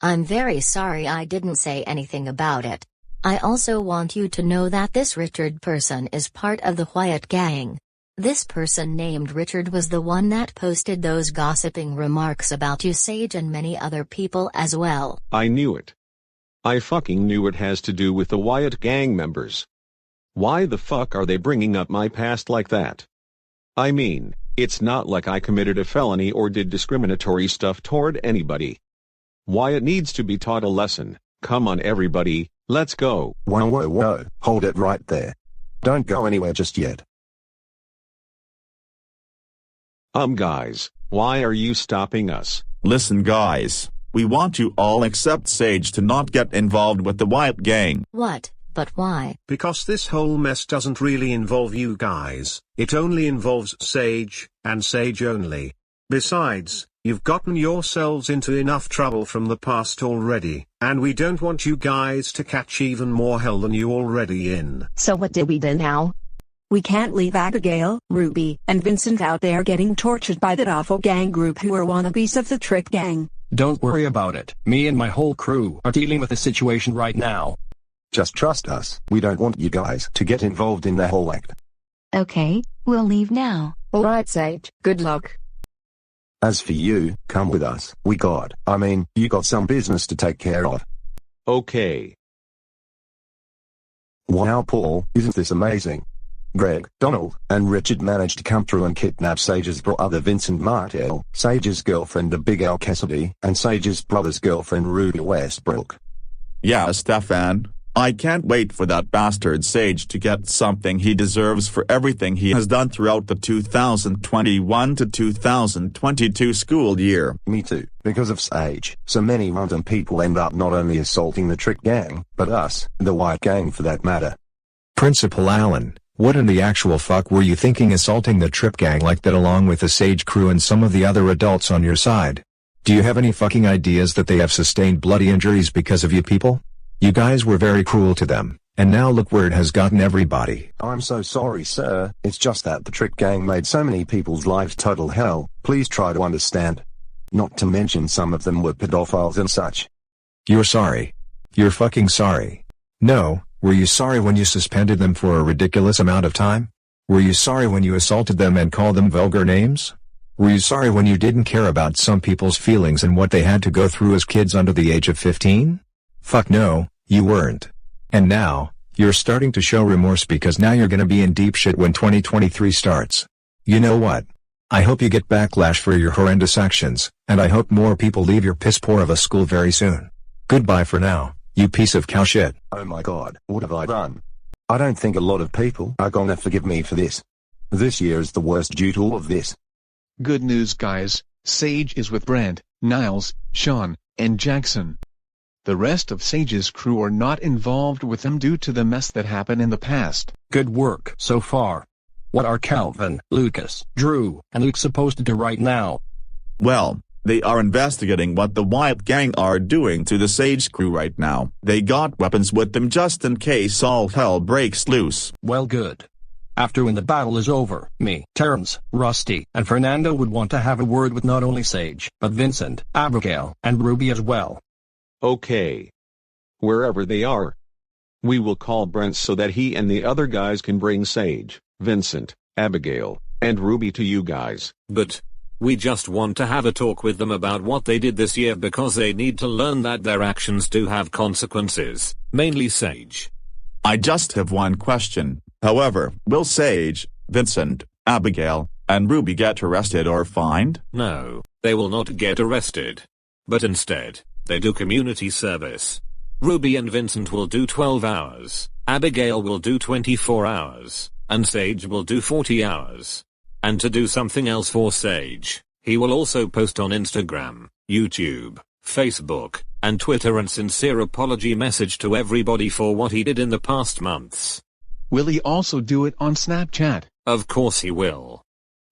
I'm very sorry I didn't say anything about it. I also want you to know that this Richard person is part of the Wyatt gang. This person named Richard was the one that posted those gossiping remarks about you, Sage, and many other people as well. I knew it. I fucking knew it has to do with the Wyatt gang members. Why the fuck are they bringing up my past like that? I mean, it's not like I committed a felony or did discriminatory stuff toward anybody. Wyatt needs to be taught a lesson. Come on everybody, let's go. Whoa, hold it right there. Don't go anywhere just yet. Guys, why are you stopping us? Listen guys, we want you all except Sage to not get involved with the Wyatt gang. What? But why? Because this whole mess doesn't really involve you guys, it only involves Sage, and Sage only. Besides, you've gotten yourselves into enough trouble from the past already, and we don't want you guys to catch even more hell than you already in. So what do we do now? We can't leave Abigail, Ruby, and Vincent out there getting tortured by that awful gang group who are wannabes of the Trick Gang. Don't worry about it. Me and my whole crew are dealing with the situation right now. Just trust us. We don't want you guys to get involved in the whole act. Okay, we'll leave now. Alright, Sage, good luck. As for you, come with us. You got some business to take care of. Okay. Wow, Paul, isn't this amazing? Greg, Donald, and Richard managed to come through and kidnap Sage's brother Vincent Martel, Sage's girlfriend Abigail Cassidy, and Sage's brother's girlfriend Ruby Westbrook. Yeah, Stefan. I can't wait for that bastard Sage to get something he deserves for everything he has done throughout the 2021 to 2022 school year. Me too. Because of Sage, so many random people end up not only assaulting the Trick Gang, but us, the Wyatt Gang for that matter. Principal Allen, what in the actual fuck were you thinking assaulting the Trip Gang like that along with the Sage crew and some of the other adults on your side? Do you have any fucking ideas that they have sustained bloody injuries because of you people? You guys were very cruel to them, and now look where it has gotten everybody. I'm so sorry, sir. It's just that the Trick Gang made so many people's lives total hell. Please try to understand. Not to mention some of them were pedophiles and such. You're sorry. You're fucking sorry. No, were you sorry when you suspended them for a ridiculous amount of time? Were you sorry when you assaulted them and called them vulgar names? Were you sorry when you didn't care about some people's feelings and what they had to go through as kids under the age of 15? Fuck no, you weren't. And now, you're starting to show remorse because now you're gonna be in deep shit when 2023 starts. You know what? I hope you get backlash for your horrendous actions, and I hope more people leave your piss poor of a school very soon. Goodbye for now, you piece of cow shit. Oh my god, what have I done? I don't think a lot of people are gonna forgive me for this. This year is the worst due to all of this. Good news, guys. Sage is with Brent, Niles, Sean, and Jackson. The rest of Sage's crew are not involved with them due to the mess that happened in the past. Good work so far. What are Calvin, Lucas, Drew, and Luke supposed to do right now? Well, they are investigating what the Wyatt Gang are doing to the Sage crew right now. They got weapons with them just in case all hell breaks loose. Well, good. After when the battle is over, me, Terrence, Rusty, and Fernando would want to have a word with not only Sage, but Vincent, Abigail, and Ruby as well. Okay. Wherever they are, we will call Brent so that he and the other guys can bring Sage, Vincent, Abigail, and Ruby to you guys. But we just want to have a talk with them about what they did this year because they need to learn that their actions do have consequences, mainly Sage. I just have one question. However, will Sage, Vincent, Abigail, and Ruby get arrested or fined? No, they will not get arrested. But instead, they do community service. Ruby and Vincent will do 12 hours, Abigail will do 24 hours, and Sage will do 40 hours. And to do something else for Sage, he will also post on Instagram, YouTube, Facebook, and Twitter a sincere apology message to everybody for what he did in the past months. Will he also do it on Snapchat? Of course he will.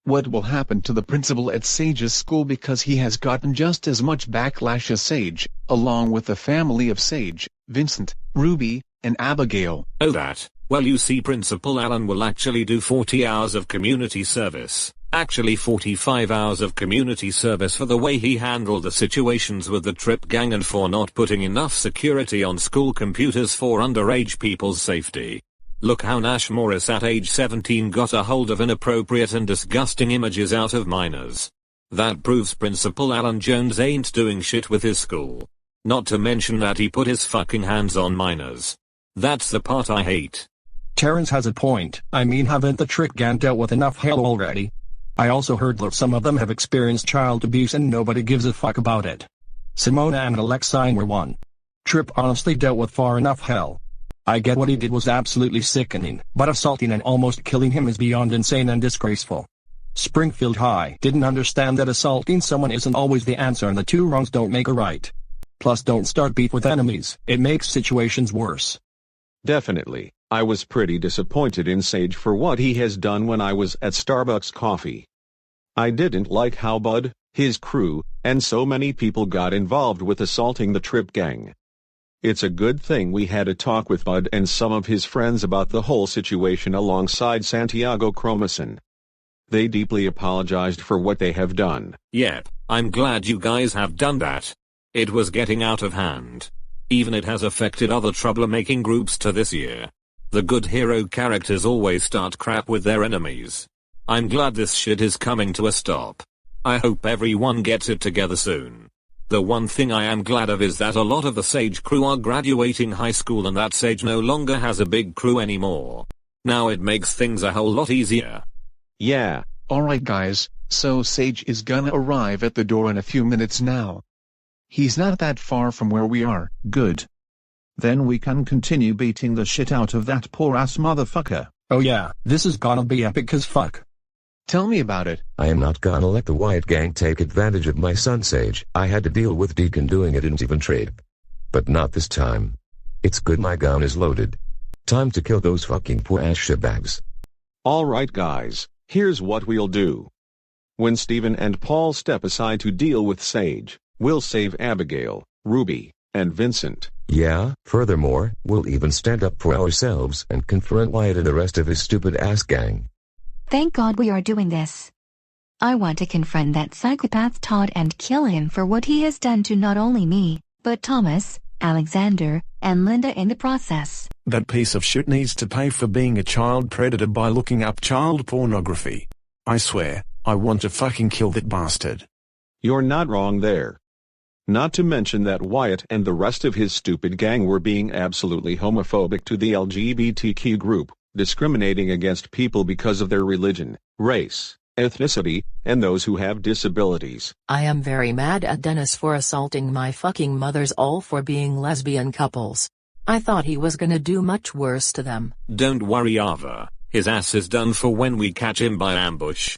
What will happen to the principal at Sage's school because he has gotten just as much backlash as Sage, along with the family of Sage, Vincent, Ruby, and Abigail? Oh that, well you see Principal Allen will actually do 40 hours of community service, actually 45 hours of community service for the way he handled the situations with the Trip Gang and for not putting enough security on school computers for underage people's safety. Look how Nash Morris at age 17 got a hold of inappropriate and disgusting images out of minors. That proves Principal Allen Jones ain't doing shit with his school. Not to mention that he put his fucking hands on minors. That's the part I hate. Terrence has a point. I mean, haven't the Trick Gang dealt with enough hell already? I also heard that some of them have experienced child abuse and nobody gives a fuck about it. Simona and Alexine were one. Trip honestly dealt with far enough hell. I get what he did was absolutely sickening, but assaulting and almost killing him is beyond insane and disgraceful. Springfield High didn't understand that assaulting someone isn't always the answer and the two wrongs don't make a right. Plus don't start beef with enemies, it makes situations worse. Definitely, I was pretty disappointed in Sage for what he has done when I was at Starbucks Coffee. I didn't like how Bud, his crew, and so many people got involved with assaulting the Trip Gang. It's a good thing we had a talk with Bud and some of his friends about the whole situation alongside Santiago Cromason. They deeply apologized for what they have done. Yep, I'm glad you guys have done that. It was getting out of hand. Even it has affected other troublemaking groups to this year. The good hero characters always start crap with their enemies. I'm glad this shit is coming to a stop. I hope everyone gets it together soon. The one thing I am glad of is that a lot of the Sage crew are graduating high school and that Sage no longer has a big crew anymore. Now it makes things a whole lot easier. Yeah. Alright guys, so Sage is gonna arrive at the door in a few minutes now. He's not that far from where we are. Good. Then we can continue beating the shit out of that poor ass motherfucker. Oh yeah, this is gonna be epic as fuck. Tell me about it. I am not gonna let the Wyatt gang take advantage of my son Sage. I had to deal with Deacon doing it in even trade. But not this time. It's good my gun is loaded. Time to kill those fucking poor ass shitbags. Alright guys, here's what we'll do. When Steven and Paul step aside to deal with Sage, we'll save Abigail, Ruby, and Vincent. Yeah, furthermore, we'll even stand up for ourselves and confront Wyatt and the rest of his stupid ass gang. Thank God we are doing this. I want to confront that psychopath Todd and kill him for what he has done to not only me, but Thomas, Alexander, and Linda in the process. That piece of shit needs to pay for being a child predator by looking up child pornography. I swear, I want to fucking kill that bastard. You're not wrong there. Not to mention that Wyatt and the rest of his stupid gang were being absolutely homophobic to the LGBTQ group, discriminating against people because of their religion, race, ethnicity, and those who have disabilities. I am very mad at Dennis for assaulting my fucking mothers all for being lesbian couples. I thought he was gonna do much worse to them. Don't worry Ava, his ass is done for when we catch him by ambush.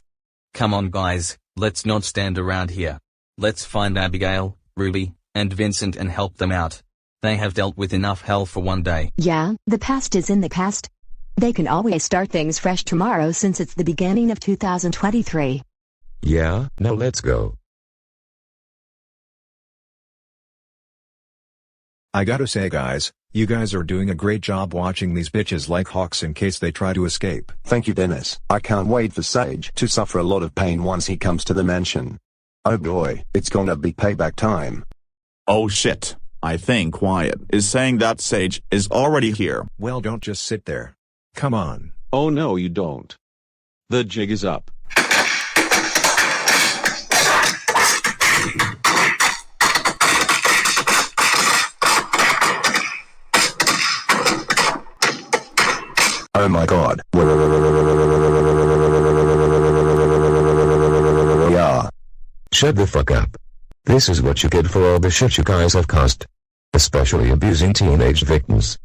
Come on guys, let's not stand around here. Let's find Abigail, Ruby, and Vincent and help them out. They have dealt with enough hell for one day. Yeah, the past is in the past. They can always start things fresh tomorrow since it's the beginning of 2023. Yeah, now let's go. I gotta say guys, you guys are doing a great job watching these bitches like hawks in case they try to escape. Thank you Dennis. I can't wait for Sage to suffer a lot of pain once he comes to the mansion. Oh boy, it's gonna be payback time. Oh shit, I think Wyatt is saying that Sage is already here. Well don't just sit there. Come on. Oh no you don't. The jig is up. Oh my god. Yeah. Shut the fuck up. This is what you get for all the shit you guys have caused. Especially abusing teenage victims.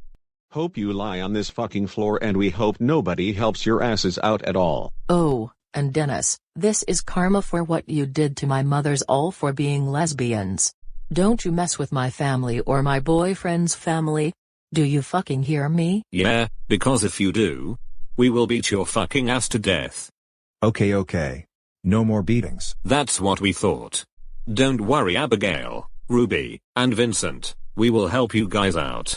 Hope you lie on this fucking floor and we hope nobody helps your asses out at all. Oh, and Dennis, this is karma for what you did to my mothers all for being lesbians. Don't you mess with my family or my boyfriend's family. Do you fucking hear me? Yeah, because if you do, we will beat your fucking ass to death. Okay. No more beatings. That's what we thought. Don't worry Abigail, Ruby, and Vincent, we will help you guys out.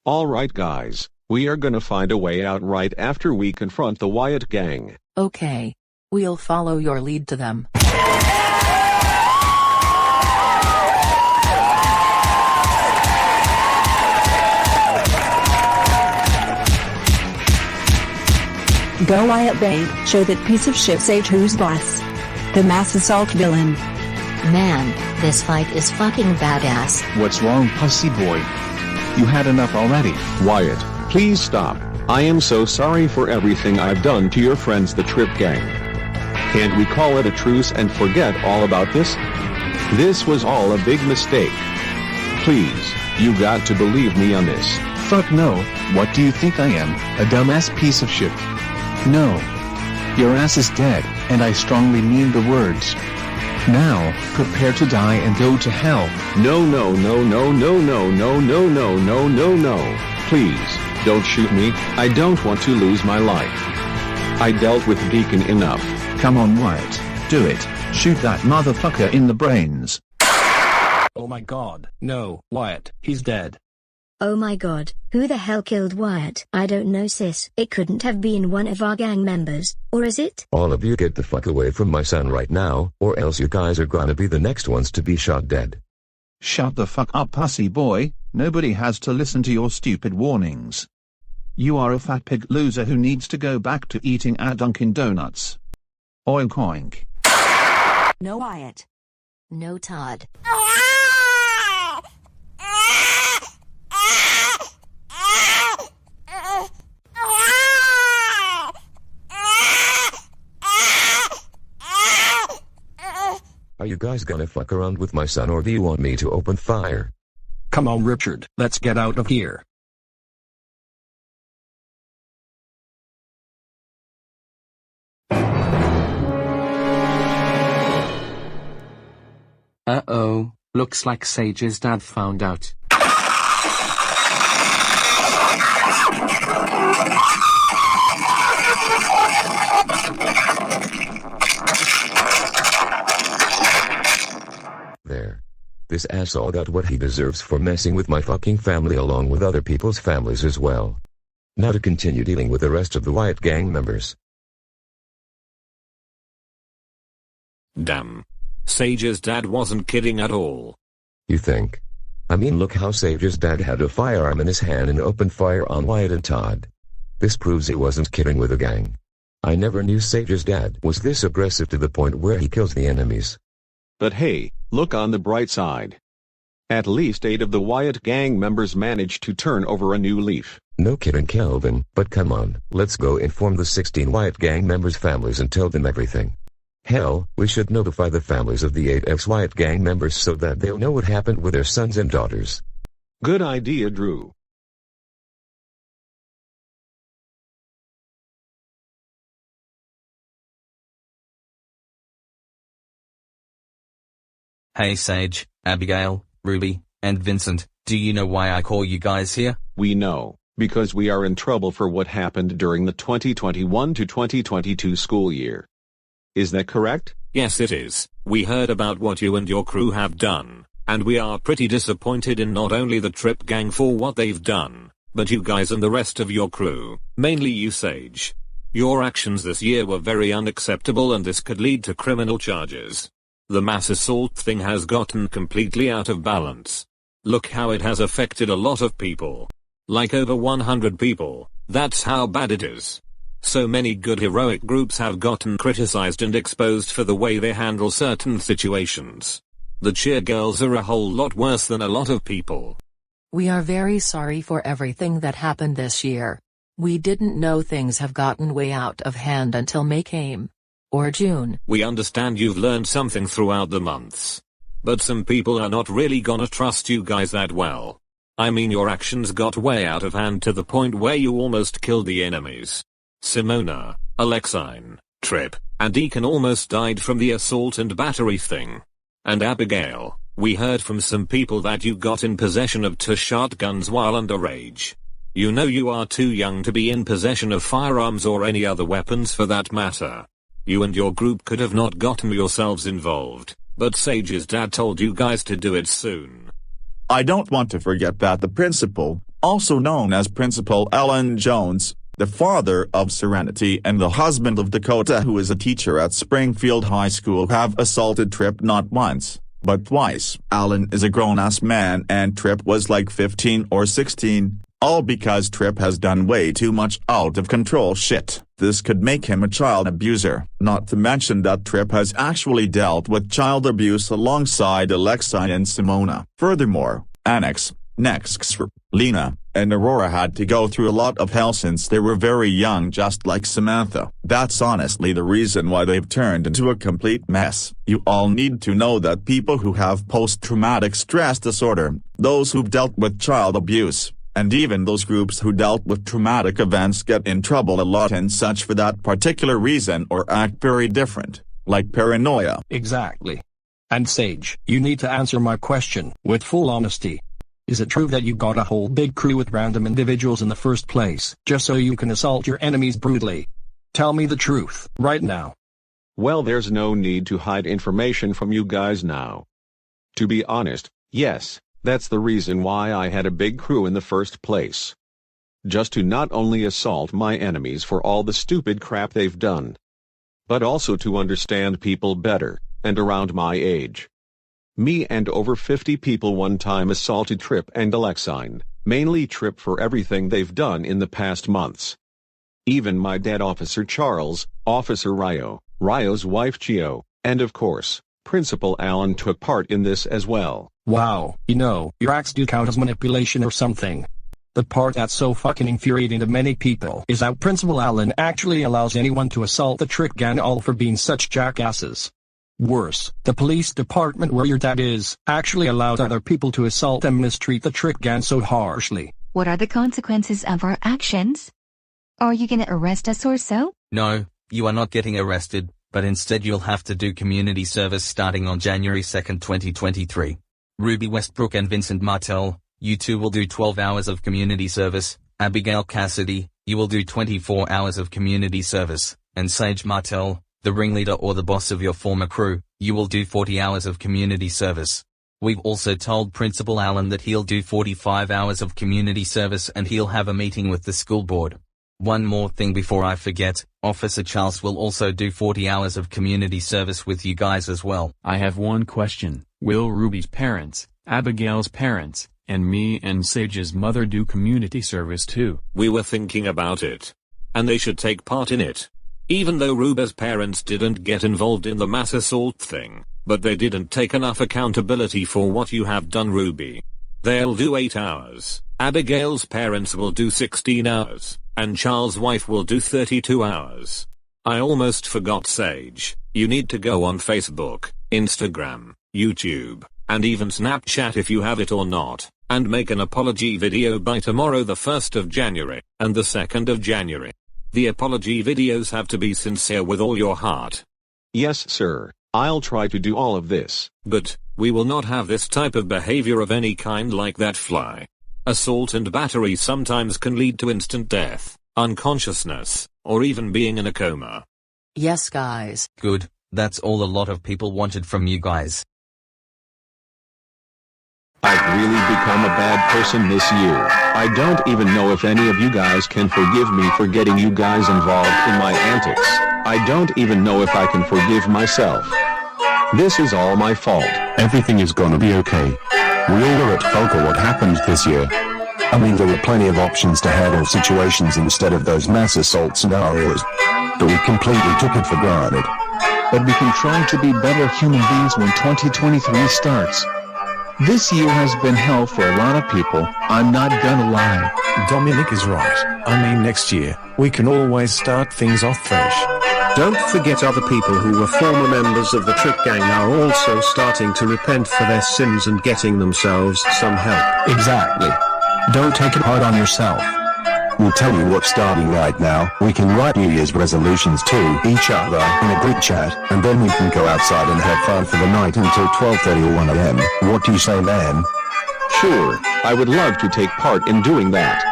Alright guys, we are gonna find a way out right after we confront the Wyatt gang. Okay. We'll follow your lead to them. Go Wyatt babe, show that piece of shit Sage who's boss. The mass assault villain. Man, this fight is fucking badass. What's wrong pussy boy? You had enough already. Wyatt, please stop. I am so sorry for everything I've done to your friends the Trip Gang. Can't we call it a truce and forget all about this? This was all a big mistake. Please, you got to believe me on this. Fuck no, what do you think I am, a dumbass piece of shit? No. Your ass is dead, and I strongly mean the words. Now, prepare to die and go to hell. No. Please, don't shoot me, I don't want to lose my life. I dealt with Deacon enough. Come on Wyatt, do it. Shoot that motherfucker in the brains. Oh my god, no, Wyatt, he's dead. Oh my god, who the hell killed Wyatt? I don't know sis. It couldn't have been one of our gang members, or is it? All of you get the fuck away from my son right now, or else you guys are gonna be the next ones to be shot dead. Shut the fuck up pussy boy, nobody has to listen to your stupid warnings. You are a fat pig loser who needs to go back to eating at Dunkin' Donuts. Oink oink. No Wyatt. No Todd. Are you you guys gonna fuck around with my son or do you want me to open fire? Come on Richard, let's get out of here. Uh-oh, looks like Sage's dad found out. There. This asshole got what he deserves for messing with my fucking family along with other people's families as well. Now to continue dealing with the rest of the Wyatt gang members. Damn. Sage's dad wasn't kidding at all. You think? I mean look how Sage's dad had a firearm in his hand and opened fire on Wyatt and Todd. This proves he wasn't kidding with the gang. I never knew Sage's dad was this aggressive to the point where he kills the enemies. But hey, look on the bright side. At least 8 of the Wyatt gang members managed to turn over a new leaf. No kidding Kelvin, but come on, let's go inform the 16 Wyatt gang members' families and tell them everything. Hell, we should notify the families of the 8 ex-Wyatt gang members so that they'll know what happened with their sons and daughters. Good idea, Drew. Hey Sage, Abigail, Ruby, and Vincent, do you know why I call you guys here? We know, because we are in trouble for what happened during the 2021 to 2022 school year. Is that correct? Yes it is. We heard about what you and your crew have done, and we are pretty disappointed in not only the Trip gang for what they've done, but you guys and the rest of your crew, mainly you Sage. Your actions this year were very unacceptable and this could lead to criminal charges. The mass assault thing has gotten completely out of balance. Look how it has affected a lot of people. Like over 100 people, that's how bad it is. So many good heroic groups have gotten criticized and exposed for the way they handle certain situations. The cheer girls are a whole lot worse than a lot of people. We are very sorry for everything that happened this year. We didn't know things have gotten way out of hand until May came. Or June. We understand you've learned something throughout the months. But some people are not really gonna trust you guys that well. I mean your actions got way out of hand to the point where you almost killed the enemies. Simona, Alexine, Trip, and Deacon almost died from the assault and battery thing. And Abigail, we heard from some people that you got in possession of 2 shotguns while underage. You know you are too young to be in possession of firearms or any other weapons for that matter. You and your group could have not gotten yourselves involved, but Sage's dad told you guys to do it soon. I don't want to forget that the principal, also known as Principal Alan Jones, the father of Serenity and the husband of Dakota who is a teacher at Springfield High School have assaulted Trip not once, but twice. Alan is a grown-ass man and Trip was like 15 or 16, all because Trip has done way too much out of control shit. This could make him a child abuser. Not to mention that Trip has actually dealt with child abuse alongside Alexine and Simona. Furthermore, Annex, Nexxer, Lena, and Aurora had to go through a lot of hell since they were very young just like Samantha. That's honestly the reason why they've turned into a complete mess. You all need to know that people who have post-traumatic stress disorder, those who've dealt with child abuse, and even those groups who dealt with traumatic events get in trouble a lot and such for that particular reason or act very different, like paranoia. Exactly. And Sage, you need to answer my question with full honesty. Is it true that you got a whole big crew with random individuals in the first place, just so you can assault your enemies brutally? Tell me the truth, right now. Well, there's no need to hide information from you guys now. To be honest, yes, that's the reason why I had a big crew in the first place. Just to not only assault my enemies for all the stupid crap they've done, but also to understand people better, and around my age. Me and over 50 people one time assaulted Trip and Alexine, mainly Trip for everything they've done in the past months. Even my dad Officer Charles, Officer Ryo's wife Chio, and of course, Principal Alan took part in this as well. Wow, you know, your acts do count as manipulation or something. The part that's so fucking infuriating to many people is how Principal Alan actually allows anyone to assault the Trick gang all for being such jackasses. Worse, the police department where your dad is actually allowed other people to assault and mistreat the trick gang so harshly. What are the consequences of our actions? Are you gonna arrest us or so? No, you are not getting arrested, but instead you'll have to do community service starting on January 2nd, 2023. Ruby Westbrook and Vincent Martell, you two will do 12 hours of community service. Abigail Cassidy, you will do 24 hours of community service, and Sage Martell, the ringleader or the boss of your former crew, you will do 40 hours of community service. We've also told Principal Allen that he'll do 45 hours of community service and he'll have a meeting with the school board. One more thing before I forget, Officer Charles will also do 40 hours of community service with you guys as well. I have one question. Will Ruby's parents, Abigail's parents, and me and Sage's mother do community service too? We were thinking about it. And they should take part in it. Even though Ruby's parents didn't get involved in the mass assault thing, but they didn't take enough accountability for what you have done, Ruby. They'll do 8 hours, Abigail's parents will do 16 hours, and Charles' wife will do 32 hours. I almost forgot, Sage, you need to go on Facebook, Instagram, YouTube, and even Snapchat if you have it or not, and make an apology video by tomorrow, the 1st of January, and the 2nd of January. The apology videos have to be sincere with all your heart. Yes, sir. I'll try to do all of this. But, we will not have this type of behavior of any kind like that fly. Assault and battery sometimes can lead to instant death, unconsciousness, or even being in a coma. Yes, guys. Good, that's all a lot of people wanted from you guys. I've really become a bad person this year. I don't even know if any of you guys can forgive me for getting you guys involved in my antics. I don't even know if I can forgive myself. This is all my fault. Everything is gonna be okay. We all were at fault for what happened this year. I mean, there were plenty of options to handle situations instead of those mass assault scenarios. But we completely took it for granted. But we can try to be better human beings when 2023 starts. This year has been hell for a lot of people, I'm not gonna lie. Dominic is right. I mean, next year, we can always start things off fresh. Don't forget other people who were former members of the Trip Gang are also starting to repent for their sins and getting themselves some help. Exactly. Don't take it hard on yourself. We'll tell you what's starting right now. We can write New Year's resolutions to each other in a group chat, and then we can go outside and have fun for the night until 12:30 or 1 a.m. What do you say, man? Sure, I would love to take part in doing that.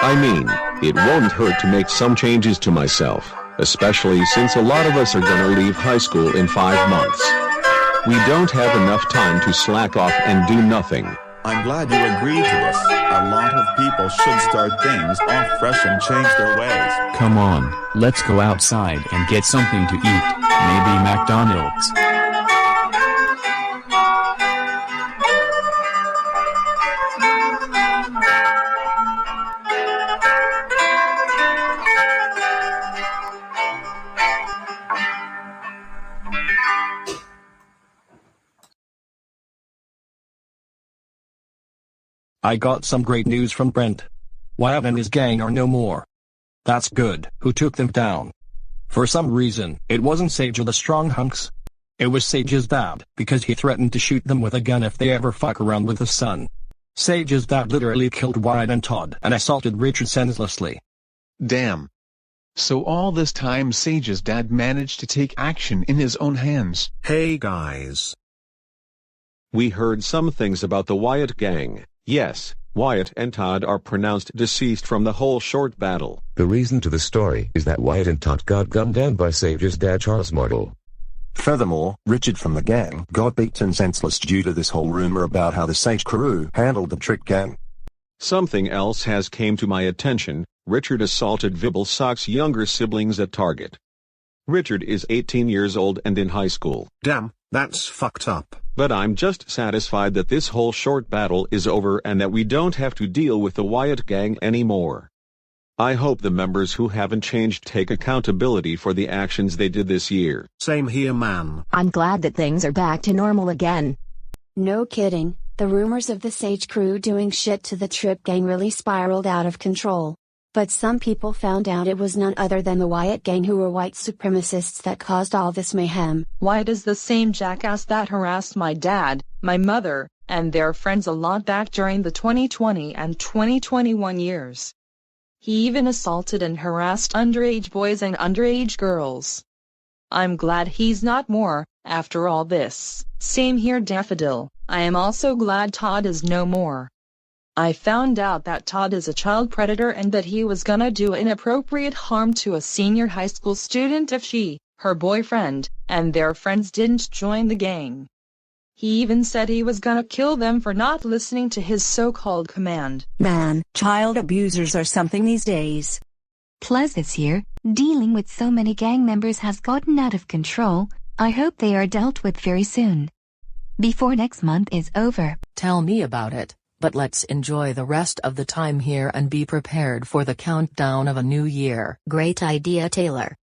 I mean, it won't hurt to make some changes to myself, especially since a lot of us are gonna leave high school in 5 months. We don't have enough time to slack off and do nothing. I'm glad you agreed to this. A lot of people should start things off fresh and change their ways. Come on, let's go outside and get something to eat, maybe McDonald's. I got some great news from Brent. Wyatt and his gang are no more. That's good. Who took them down? For some reason, it wasn't Sage or the strong hunks. It was Sage's dad, because he threatened to shoot them with a gun if they ever fuck around with his son. Sage's dad literally killed Wyatt and Todd and assaulted Richard senselessly. Damn. So all this time Sage's dad managed to take action in his own hands. Hey guys. We heard some things about the Wyatt gang. Yes, Wyatt and Todd are pronounced deceased from the whole short battle. The reason to the story is that Wyatt and Todd got gunned down by Sage's dad, Charles Martel. Furthermore, Richard from the gang got beaten senseless due to this whole rumor about how the Sage crew handled the trick gang. Something else has came to my attention. Richard assaulted Vibalsock's younger siblings at Target. Richard is 18 years old and in high school. Damn, that's fucked up. But I'm just satisfied that this whole short battle is over and that we don't have to deal with the Wyatt gang anymore. I hope the members who haven't changed take accountability for the actions they did this year. Same here, man. I'm glad that things are back to normal again. No kidding, the rumors of the Sage crew doing shit to the Trip gang really spiraled out of control. But some people found out it was none other than the Wyatt gang, who were white supremacists, that caused all this mayhem. Wyatt is the same jackass that harassed my dad, my mother, and their friends a lot back during the 2020 and 2021 years. He even assaulted and harassed underage boys and underage girls. I'm glad he's not more, after all this. Same here, Daffodil. I am also glad Todd is no more. I found out that Todd is a child predator and that he was gonna do inappropriate harm to a senior high school student if she, her boyfriend, and their friends didn't join the gang. He even said he was gonna kill them for not listening to his so-called command. Man, child abusers are something these days. Plus this year, dealing with so many gang members has gotten out of control. I hope they are dealt with very soon, before next month is over. Tell me about it, but let's enjoy the rest of the time here and be prepared for the countdown of a new year. Great idea, Taylor.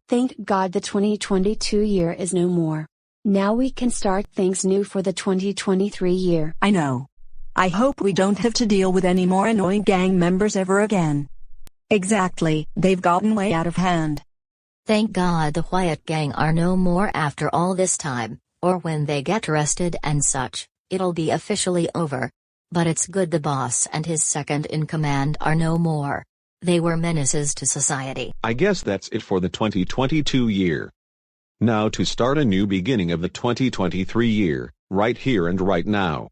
Thank God the 2022 year is no more. Now we can start things new for the 2023 year. I know. I hope we don't have to deal with any more annoying gang members ever again. Exactly, they've gotten way out of hand. Thank God the Wyatt gang are no more after all this time, or when they get arrested and such, it'll be officially over. But it's good the boss and his second-in-command are no more. They were menaces to society. I guess that's it for the 2022 year. Now to start a new beginning of the 2023 year, right here and right now.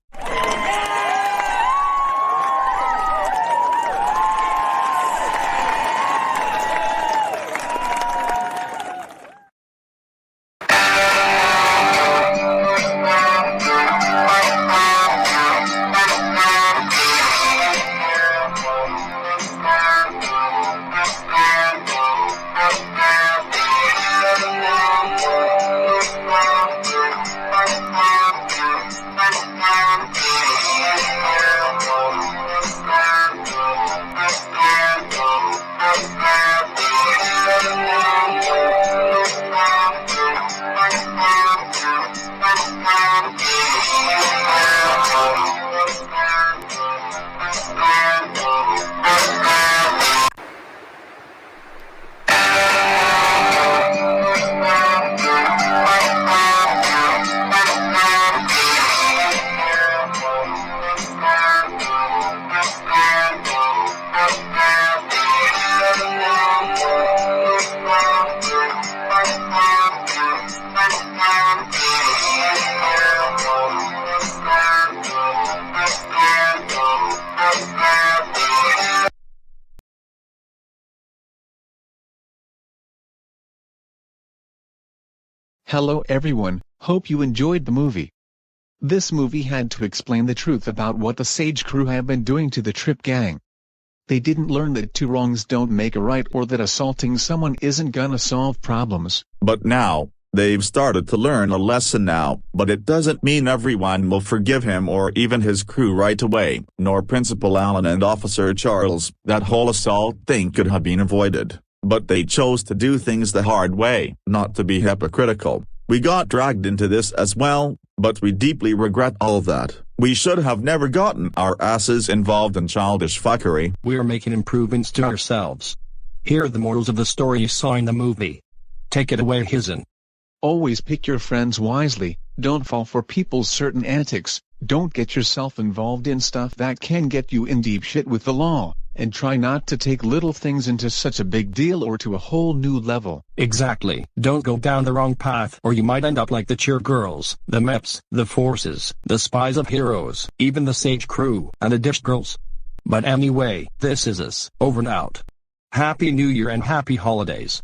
Hello everyone, hope you enjoyed the movie. This movie had to explain the truth about what the Sage crew have been doing to the Trip gang. They didn't learn that two wrongs don't make a right, or that assaulting someone isn't gonna solve problems. But now, they've started to learn a lesson now, but it doesn't mean everyone will forgive him or even his crew right away, nor Principal Allen and Officer Charles. That whole assault thing could have been avoided. But they chose to do things the hard way. Not to be hypocritical, we got dragged into this as well, but we deeply regret all that. We should have never gotten our asses involved in childish fuckery. We are making improvements to ourselves. Here are the morals of the story you saw in the movie. Take it away, Hizen. Always pick your friends wisely, don't fall for people's certain antics, don't get yourself involved in stuff that can get you in deep shit with the law, and try not to take little things into such a big deal or to a whole new level. Exactly. Don't go down the wrong path, or you might end up like the cheer girls, the MEPs, the forces, the spies of heroes, even the Sage crew, and the dish girls. But anyway, this is us, over and out. Happy New Year and happy holidays.